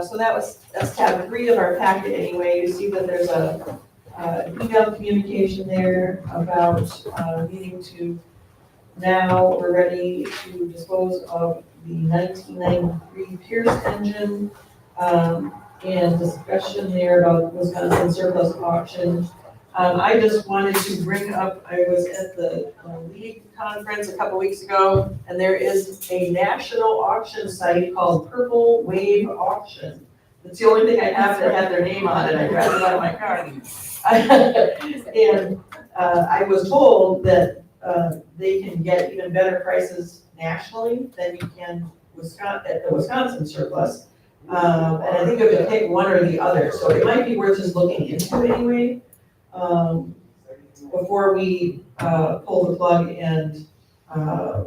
So that's tab 3 of our packet anyway. You see that there's a email communication there about needing to, now we're ready to dispose of the 1993 Pierce engine, and discussion there about Wisconsin surplus auction. I just wanted to bring up, I was at the league conference a couple weeks ago, and there is a national auction site called Purple Wave Auction. It's the only thing I have that had their name on it. I grabbed it out of my car. And I was told that they can get even better prices nationally than you can at the Wisconsin surplus. And I think it would pick one or the other, so it might be worth just looking into it anyway. Before we pull the plug and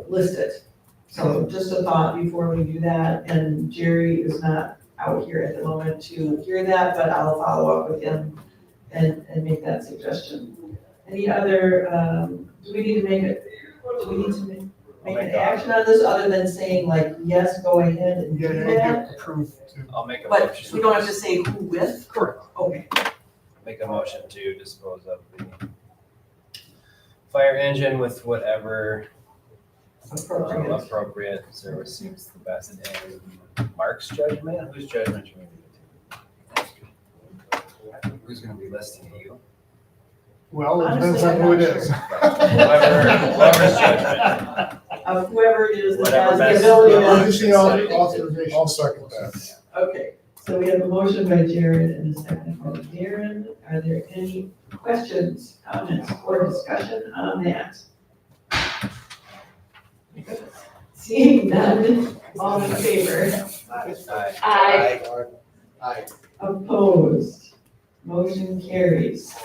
list it. So just a thought before we do that, and Jerry is not out here at the moment to hear that, but I'll follow up with him and make that suggestion. Any other, do we need to make an action on this other than saying like, yes, go ahead and do that? Approved to. I'll make a But motion. we don't have to say who with? Correct. Okay. Make a motion to dispose of the fire engine with whatever appropriate service seems the best in Mark's judgment. Whose judgment should we leave it to? Who's gonna be listing you? Well, it depends on who it is. Whoever's judgment. Whoever it is that Whatever has the best- ability Well, to. you see all the authorization. I'll second that. Okay, so we have a motion by Jared and a second by Darren. Are there any questions, comments, or discussion on that? Seeing none, all in favor? Aye. Aye. Opposed? Motion carries.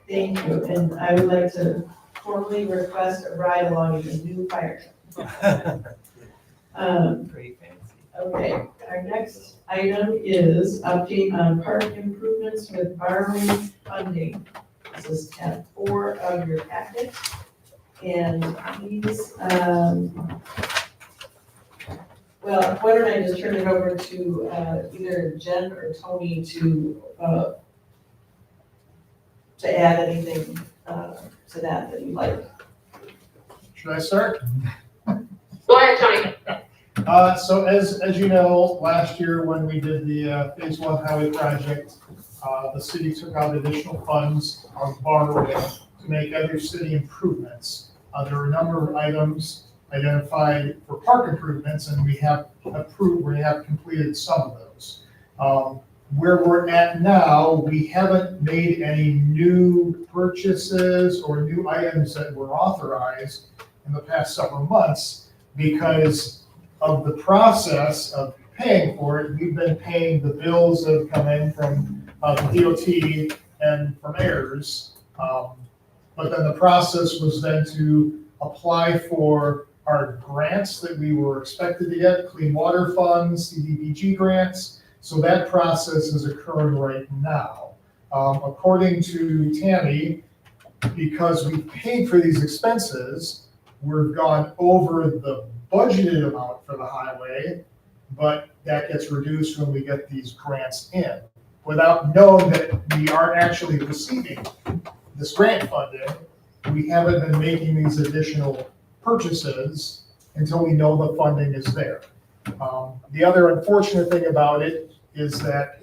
Thank you, and I would like to formally request a ride along in the new fire truck. Pretty fancy. Okay, our next item is update on park improvements with borrowing funding. This is tab 4 of your packet. And these, well, why don't I just turn it over to either Jen or Tony to add anything to that you'd like. Should I start? Go ahead, Tony. So as you know, last year when we did the Phase 1 highway project, the city took out additional funds of borrowing to make other city improvements. There are a number of items identified for park improvements, and we have completed some of those. Where we're at now, we haven't made any new purchases or new items that were authorized in the past several months because of the process of paying for it. We've been paying the bills that have come in from the DOT and from heirs. But then the process was then to apply for our grants that we were expected to get, clean water funds, CDBG grants. So that process is occurring right now. According to Tammy, because we paid for these expenses, we've gone over the budgeted amount for the highway, but that gets reduced when we get these grants in. Without knowing that we are actually receiving this grant funding, we haven't been making these additional purchases until we know the funding is there. The other unfortunate thing about it is that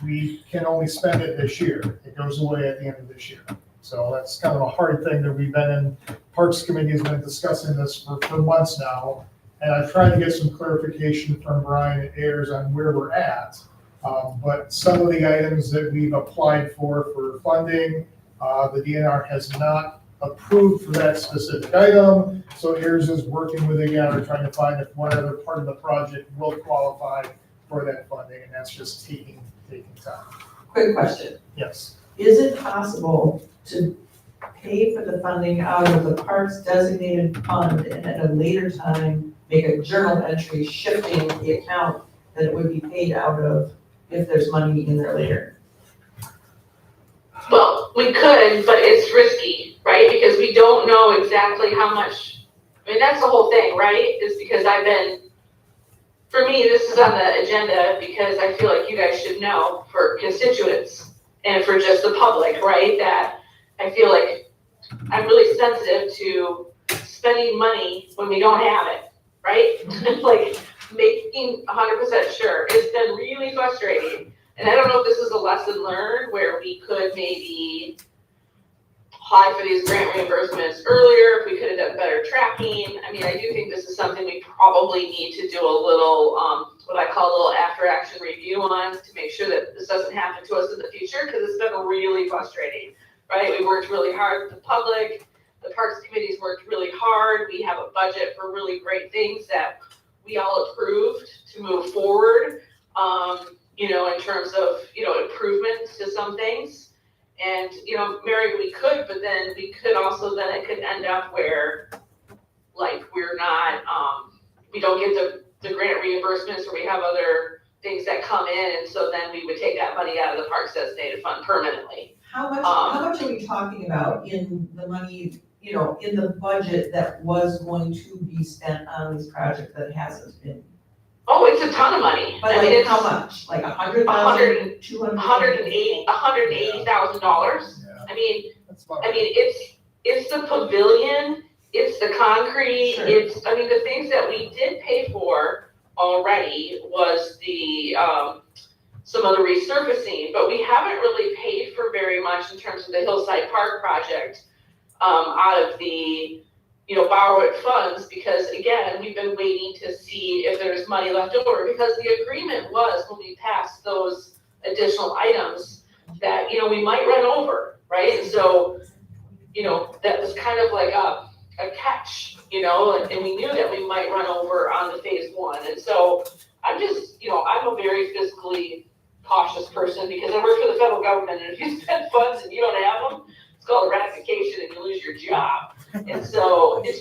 we can only spend it this year. It goes away at the end of this year. So that's kind of a hard thing that we've been in. Parks Committee has been discussing this for months now. And I've tried to get some clarification from Brian and Ayers on where we're at. But some of the items that we've applied for funding, the DNR has not approved for that specific item. So Ayers is working with again, trying to find if one other part of the project will qualify for that funding, and that's just taking time. Quick question. Yes. Is it possible to pay for the funding out of the parks designated fund and at a later time make a journal entry shifting the account that it would be paid out of if there's money in there later? Well, we could, but it's risky, right? Because we don't know exactly how much, I mean, that's the whole thing, right? Is because for me, this is on the agenda because I feel like you guys should know for constituents and for just the public, right? That I feel like I'm really sensitive to spending money when we don't have it, right? Like making 100% sure. It's been really frustrating. And I don't know if this is a lesson learned where we could maybe apply for these grant reimbursements earlier, if we could have done better tracking. I mean, I do think this is something we probably need to do a little, what I call a little after action review on to make sure that this doesn't happen to us in the future, because it's been really frustrating, right? We worked really hard with the public. The Parks Committee's worked really hard. We have a budget for really great things that we all approved to move forward, in terms of, improvements to some things. And, Mary, we could, but then we could also, then it could end up where, like, we're not, we don't get the grant reimbursements, or we have other things that come in, and so then we would take that money out of the Parks Designated Fund permanently. How much are we talking about in the money, in the budget that was going to be spent on this project that hasn't been? Oh, it's a ton of money. But like how much? Like 100,000, 200? $180,000. Yeah. I mean, That's about it's the pavilion, it's the concrete, Sure. the things that we did pay for already was the, some of the resurfacing, but we haven't really paid for very much in terms of the Hillside Park project, out of the, borrowed funds, because again, we've been waiting to see if there's money left over, because the agreement was when we passed those additional items that, we might run over, right? And so, that was kind of like a catch, and we knew that we might run over on the Phase 1. And so I'm just, I'm a very fiscally cautious person, because I work for the federal government, and if you spend funds and you don't have them, it's called ratification and you lose your job. And so it's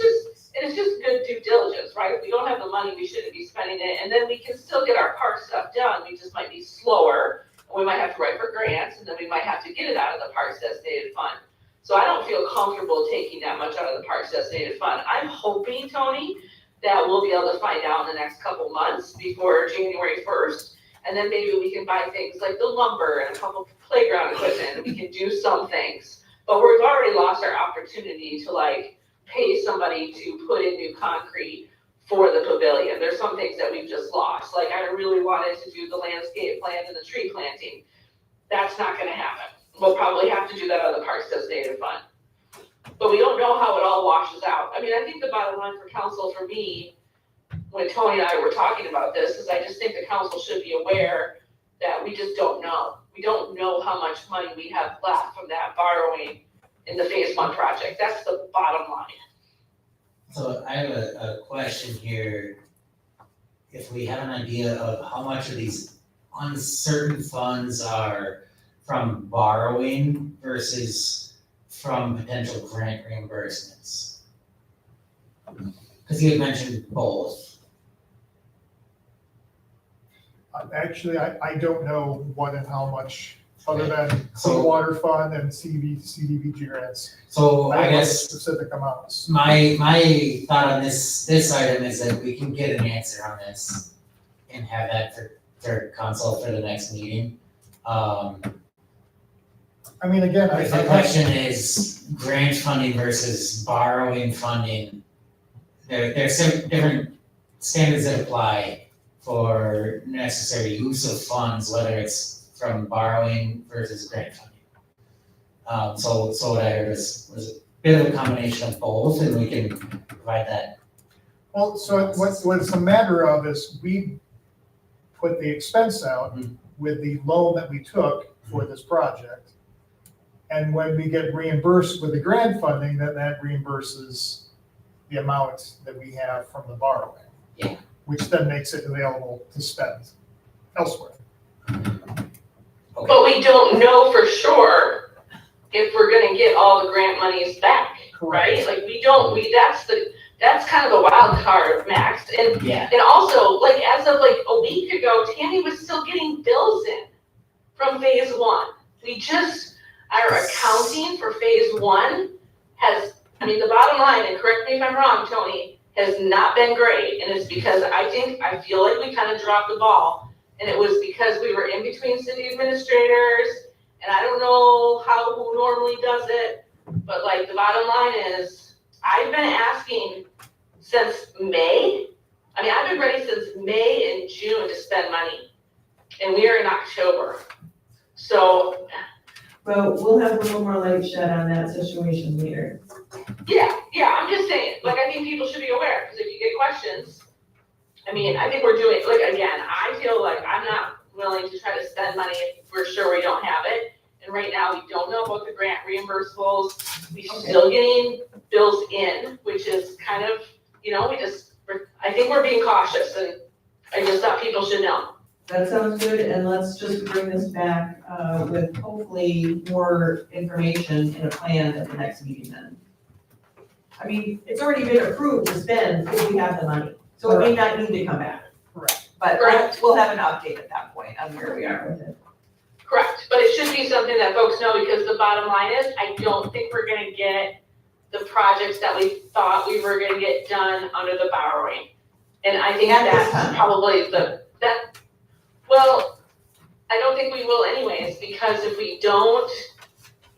And it's just good due diligence, right? If we don't have the money, we shouldn't be spending it, and then we can still get our park stuff done, we just might be slower. And we might have to write for grants, and then we might have to get it out of the parks designated fund. So I don't feel comfortable taking that much out of the parks designated fund. I'm hoping, Tony, that we'll be able to find out in the next couple months before January 1st. And then maybe we can buy things like the lumber and a couple playground equipment, and we can do some things. But we've already lost our opportunity to like pay somebody to put in new concrete for the pavilion. There's some things that we've just lost. Like I really wanted to do the landscape plan and the tree planting. That's not gonna happen. We'll probably have to do that out of the parks designated fund. But we don't know how it all washes out. I mean, I think the bottom line for council, for me, when Tony and I were talking about this, is I just think the council should be aware that we just don't know. We don't know how much money we have left from that borrowing in the phase 1 project. That's the bottom line. So I have a question here. If we have an idea of how much of these uncertain funds are from borrowing versus from potential grant reimbursements? Because you had mentioned both. Actually, I don't know what and how much, other than So- the water fund and CDBG grants. So I don't know the guess specific amounts. my thought on this item is that we can get an answer on this and have that for council for the next meeting. I mean, again, If the question is grant funding versus borrowing funding, there's some different standards that apply for necessary use of funds, whether it's from borrowing versus grant funding. So what I heard was a bit of a combination of both, and we can provide that. Well, so what it's a matter of is we put the expense out with the loan that we took for this project. And when we get reimbursed with the grant funding, then that reimburses the amount that we have from the borrowing. Yeah. Which then makes it available to spend elsewhere. But we don't know for sure if we're gonna get all the grant monies back, right? Like that's kind of the wild card, Max. And Yeah. And also, like, as of like a week ago, Tammy was still getting bills in from phase 1. Our accounting for phase 1 has, I mean, the bottom line, and correct me if I'm wrong, Tony, has not been great. And it's because I feel like we kind of dropped the ball. And it was because we were in between city administrators, and I don't know who normally does it, but like, the bottom line is, I've been asking since May. I mean, I've been ready since May and June to spend money, and we are in October. So, Well, we'll have a little more light shed on that situation later. yeah, I'm just saying, like, I think people should be aware, because if you get questions, I mean, I think we're doing, like, again, I feel like I'm not willing to try to spend money if we're sure we don't have it. And right now, we don't know about the grant reimbursables. We're still getting bills in, which is kind of, I think we're being cautious, and I just thought people should know. That sounds good, and let's just bring this back with hopefully more information in a plan at the next meeting then. I mean, it's already been approved to spend if we have the money, so it may not need to come back. Correct. But Correct. we'll have an update at that point on where we are with it. Correct, but it should be something that folks know, because the bottom line is, I don't think we're gonna get the projects that we thought we were gonna get done under the borrowing. And I think At this that's time. probably well, I don't think we will anyways, because if we don't,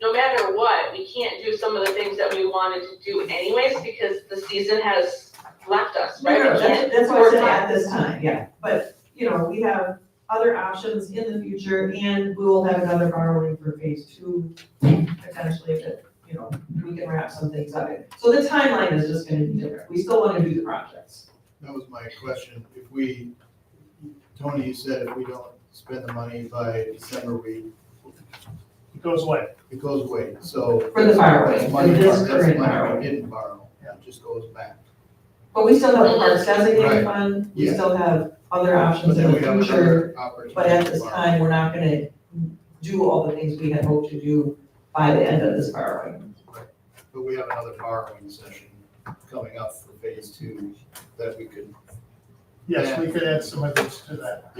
no matter what, we can't do some of the things that we wanted to do anyways, because the season has left us, right? We can't- That's why I said at this time, yeah, but, we have other options in the future, and we will have another borrowing for phase 2, potentially, that, we can wrap some things up in. So the timeline is just gonna be different, we still wanna do the projects. That was my question. Tony, you said if we don't spend the money by December, It goes away. it goes away. So For the borrowing, that's money, for this that's current money borrowing. we didn't borrow. It just goes back. But we still have the parks designated Right. fund, we Yeah. still have other But options then in we the have future, another opportunity. but at this to borrow. time, we're not gonna do all the things we had hoped to do by the end of this borrowing. But we have another borrowing session coming up for phase 2 that we could, Yes, we could add some of those to that.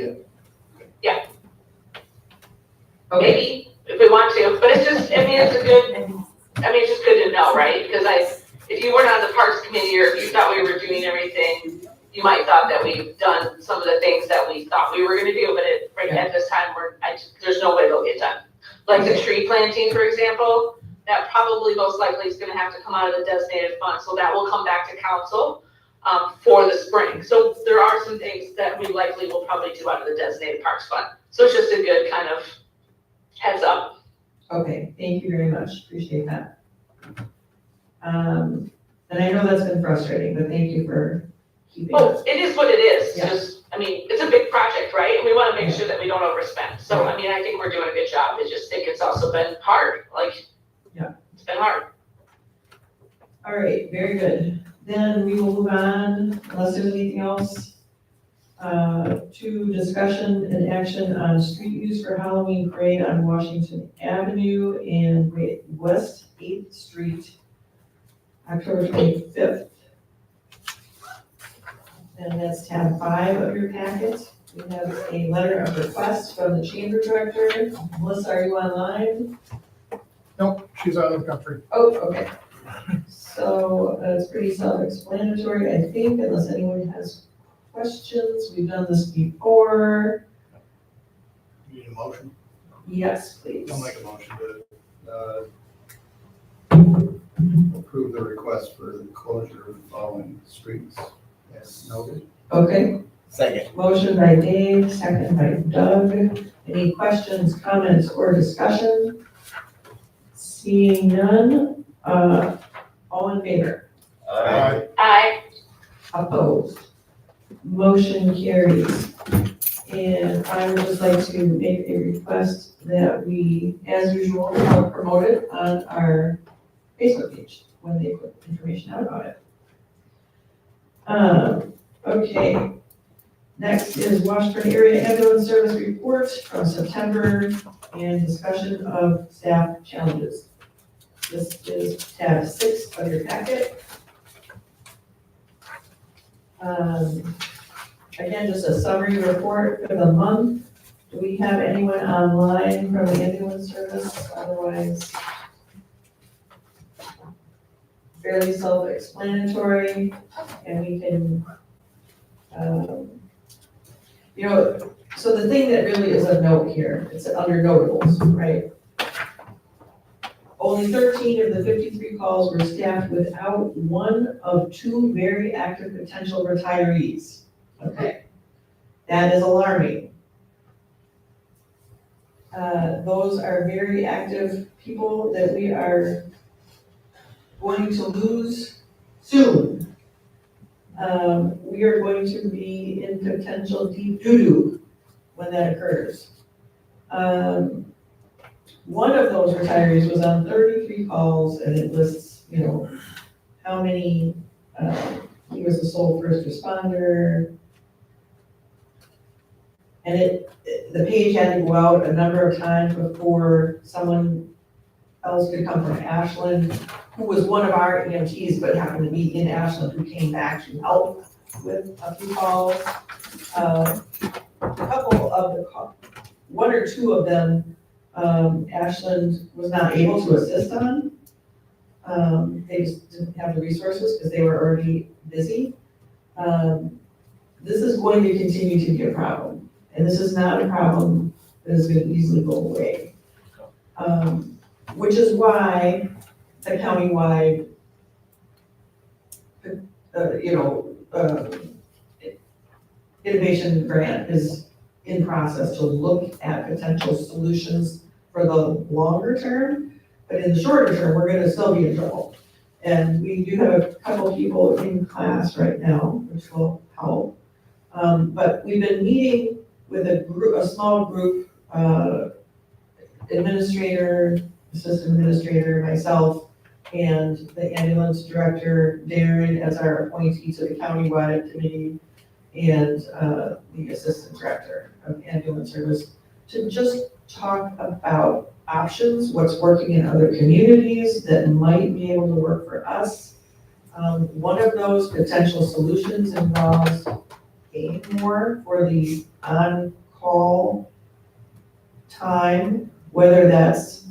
Okay, Maybe, if we want to, but it's just, I mean, it's just good to know, right? Because if you weren't on the Parks Committee or if you thought we were doing everything, you might thought that we've done some of the things that we thought we were gonna do, but right at this time, there's no way they'll get done. Like the tree planting, for example, that probably most likely is gonna have to come out of the designated fund, so that will come back to council for the spring. So there are some things that we likely will probably do out of the designated parks fund. So it's just a good kind of heads up. okay, thank you very much, appreciate that. And I know that's been frustrating, but thank you for keeping Well, us. it is what it is, Yeah. just, I mean, it's a big project, right? And we wanna make sure that we don't overspend. So, I mean, I think we're doing a good job. I just think it's also been hard, Yeah. It's been hard. All right, very good. Then we will move on, unless there's anything else, to discussion and action on street use for Halloween parade on Washington Avenue and West 8th Street, October 25th. And that's tab 5 of your packet. We have a letter of request from the chamber director. Melissa, are you online? Nope, she's out of the country. Oh, okay. So it's pretty self-explanatory, I think, unless anyone has questions. We've done this before. need a motion. Yes, please. I'll make a motion to approve the request for the closure of the following streets as noted. Okay, Second. motion by Dave, second by Doug. Any questions, comments, or discussion? Seeing none, all in favor? Opposed? Motion carries. And I would just like to make a request that we, as usual, help promote it on our Facebook page when they put information out about it. Okay. Next is Washburn Area Ambulance Service Report from September and discussion of staff challenges. This is tab 6 of your packet. Again, just a summary report for the month. Do we have anyone online from the ambulance service? Otherwise, fairly self-explanatory, and we can, so the thing that really is of note here, it's under notables, right? Only 13 of the 53 calls were staffed without one of 2 very active potential retirees. Okay, that is alarming. Those are very active people that we are going to lose soon. We are going to be in potential deep doo-doo when that occurs. One of those retirees was on 33 calls, and it lists, how many, he was a sole first responder. And the page had to go out a number of times before someone else could come from Ashland, who was one of our EMTs, but happened to be in Ashland, who came back to help with a few calls. A couple of the one or two of them, Ashland was not able to assist on. They just didn't have the resources because they were already busy. This is going to continue to be a problem, and this is not a problem that is going to easily go away. Which is why the countywide, innovation grant is in process to look at potential solutions for the longer term, but in the shorter term, we're gonna still be in trouble. And we do have a couple people in class right now, which will help. But we've been meeting with a small group, administrator, assistant administrator, myself, and the ambulance director, Darren, as our appointee to the countywide committee, and the assistant director of ambulance service, to just talk about options, what's working in other communities that might be able to work for us. One of those potential solutions involves paying more for the on-call time, whether that's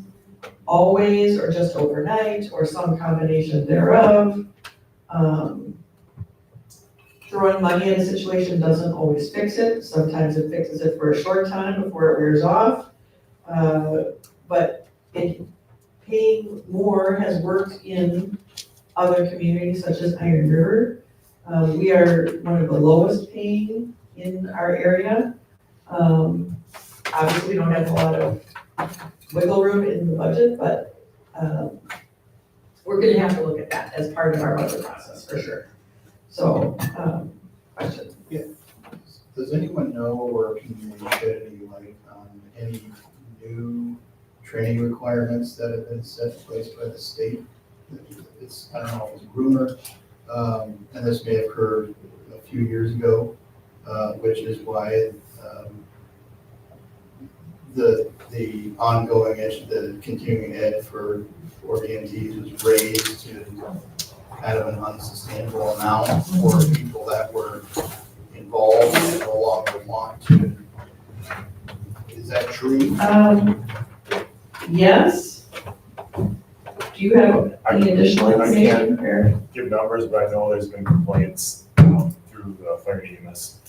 always or just overnight or some combination thereof. Throwing money in a situation doesn't always fix it. Sometimes it fixes it for a short time before it wears off. But paying more has worked in other communities such as Iron River. We are one of the lowest paying in our area. Obviously, we don't have a lot of wiggle room in the budget, but we're gonna have to look at that as part of our budget process, for sure. So, question? Does anyone know, or can you shed any light on any new training requirements that have been set in place by the state? It's, I don't know if it's rumor, and this may have occurred a few years ago, which is why the ongoing the continuing ed for EMTs was raised to kind of an unsustainable amount for people that were involved and no longer want to. Is that true? Yes. Do you have any additional information, Eric? Give numbers, but I know there's been complaints through the fire and EMS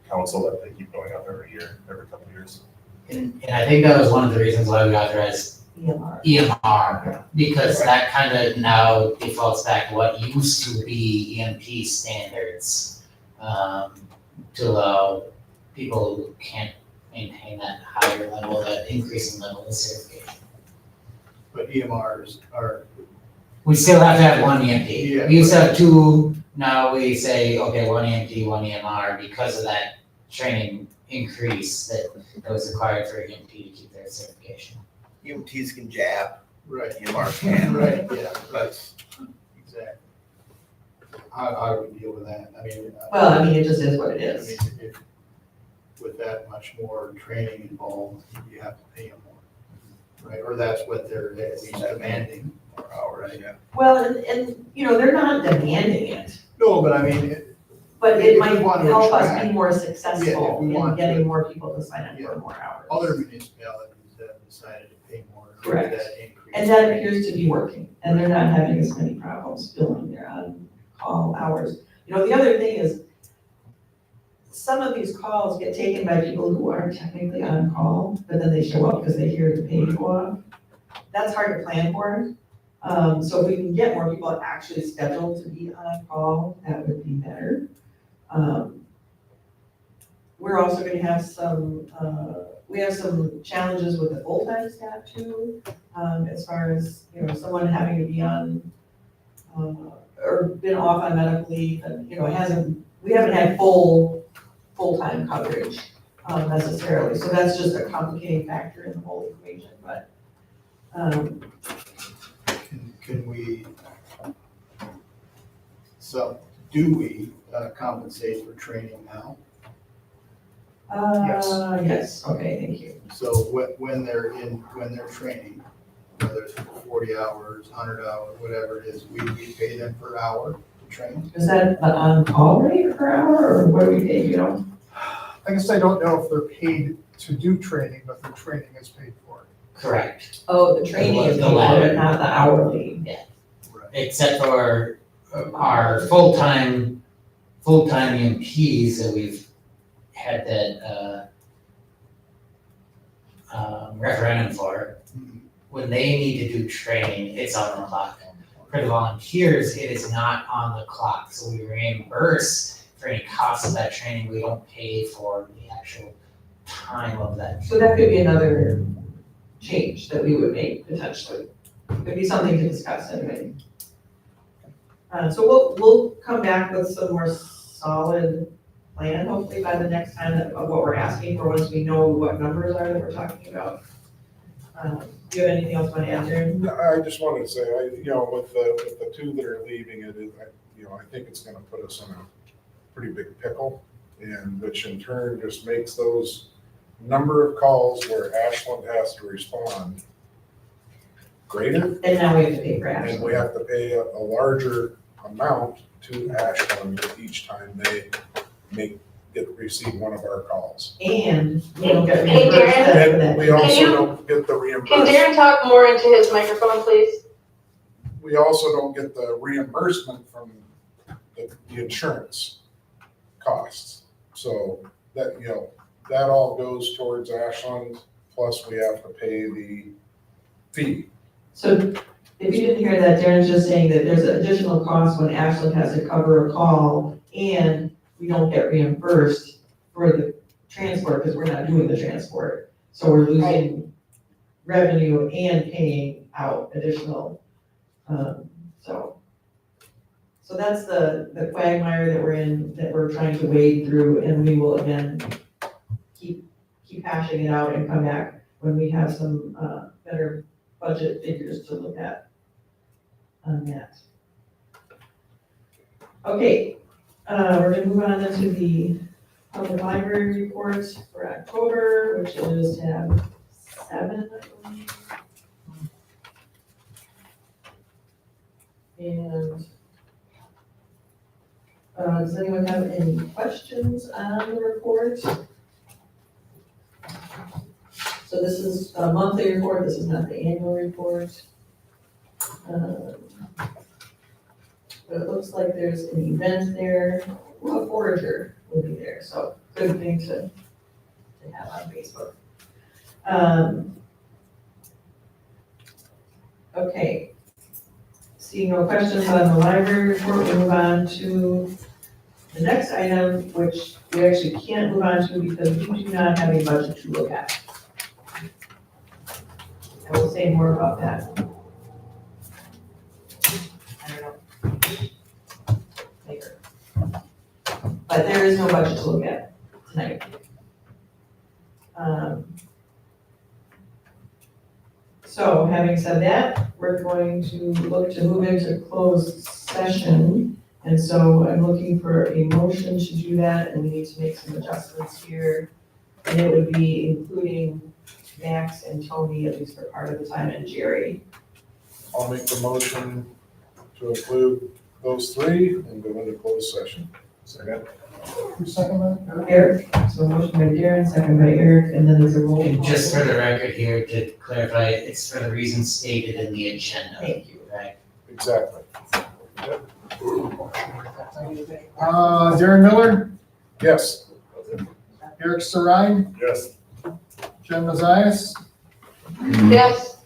council that they keep going up every year, every couple of years. And I think that was one of the reasons why we authorized EMR, because that kind of now defaults back to what used to be EMP standards, to allow people who can't maintain that higher level, that increasing level of certification. But EMRs are. We still have to have one EMT. Yeah. We used to have two, now we say, okay, one EMT, one EMR, because of that training increase that was required for EMT to keep their certification. EMTs can jab. Right. EMRs can. Right, yeah, that's, exactly. How do we deal with that? I mean. Well, I mean, it just is what it I is. mean, if, with that much more training involved, you have to pay them more, right? Or that's what they're at least demanding per hour, right? Yeah. Well, and, you know, they're not demanding it, No, but I mean, but If it we might want to help us attract- be more Yeah, successful if we in want getting to- more people to sign up Yeah. for more hours. other municipalities have decided to pay more. for Correct. that increase. And that appears to be working, and they're not having as many problems filling their on-call hours. You know, the other thing is, some of these calls get taken by people who aren't technically on call, but then they show up because they hear the pay go up. That's hard to plan for. So if we can get more people actually scheduled to be on call, that would be better. We're also gonna have some, we have some challenges with the full-time staff too, as far as, you know, someone having to be on, or been off on medical leave and, you know, we haven't had full-time coverage, necessarily. So that's just a complicating factor in the whole equation, but, Can we, so do we compensate for training now? yes, okay, thank you. So when they're training, whether it's 40 hours, 100 hours, whatever it is, we pay them per hour to train? Is that the on-call rate per hour, or what do we pay, you know? I guess I don't know if they're paid to do training, but the training is paid for. Correct. Oh, the training is The paid for, latter. but not the hourly. Except for our full-time EMPs that we've had that, referendum for, when they need to do training, it's on the clock. For the volunteers, it is not on the clock, so we reimburse for any cost of that training, we don't pay for the actual time of that. So that could be another change that we would make potentially. Could be something to discuss anyway. So we'll come back with some more solid plan, hopefully by the next time of what we're asking for, once we know what numbers are that we're talking about. Do you have anything else you want to add, Darren? No, I just wanted to say, with the two that are leaving it, I think it's gonna put us in a pretty big pickle, and which in turn just makes those number of calls where Ashland has to respond greater, And now we have to pay for and we Ashland. have to pay a larger amount to Ashland each time they receive one of our calls. And we don't get Hey, reimbursed Darren? that for And that. we also Can you- don't get the Can reimbursement. Darren talk more into his microphone, please? We also don't get the reimbursement from the insurance costs. So that, that all goes towards Ashland, plus we have to pay the fee. So if you didn't hear that, Darren's just saying that there's additional costs when Ashland has to cover a call and we don't get reimbursed for the transport because we're not doing the transport. So we're losing revenue and paying out additional, so that's the quagmire that we're in, that we're trying to wade through, and we will again keep hashing it out and come back when we have some, better budget figures to look at on that. Okay, we're gonna move on into the public library reports for October, which is tab 7, I believe. And does anyone have any questions on the report? So this is a monthly report, this is not the annual report. But it looks like there's an event there, well, a forager will be there, so good thing to have on Facebook. Okay. Seeing no questions on the library report, we move on to the next item, which we actually can't move on to because we do not have a budget to look at. I will say more about that. I don't know. Later. But there is no budget to look at tonight. So having said that, we're going to look to move into closed session. And so I'm looking for a motion to do that, and we need to make some adjustments here. And it would be including Max and Tony, at least for part of the time, and Jerry. I'll make the motion to include those three and go into closed session. Second. Who's second that? Eric, so motion by Darren, second by Eric, and then there's a roll And call. just for the record here, to clarify, it's for the reasons stated in the agenda. Thank you. Right? Exactly. Darren Miller, Yes. Eric Sarai, Yes. Jen Mazias, Yes.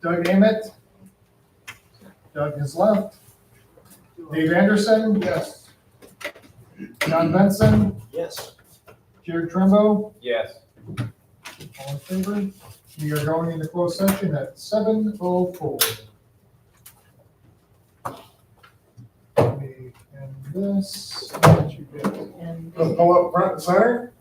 Doug Emmett. Doug has left. Dave Anderson. Yes. John Benson, Yes. Jared Trumbo, Yes. all in favor? We are going into closed session at 7:04. Let me end this. Let you get it. And Pull up front and center?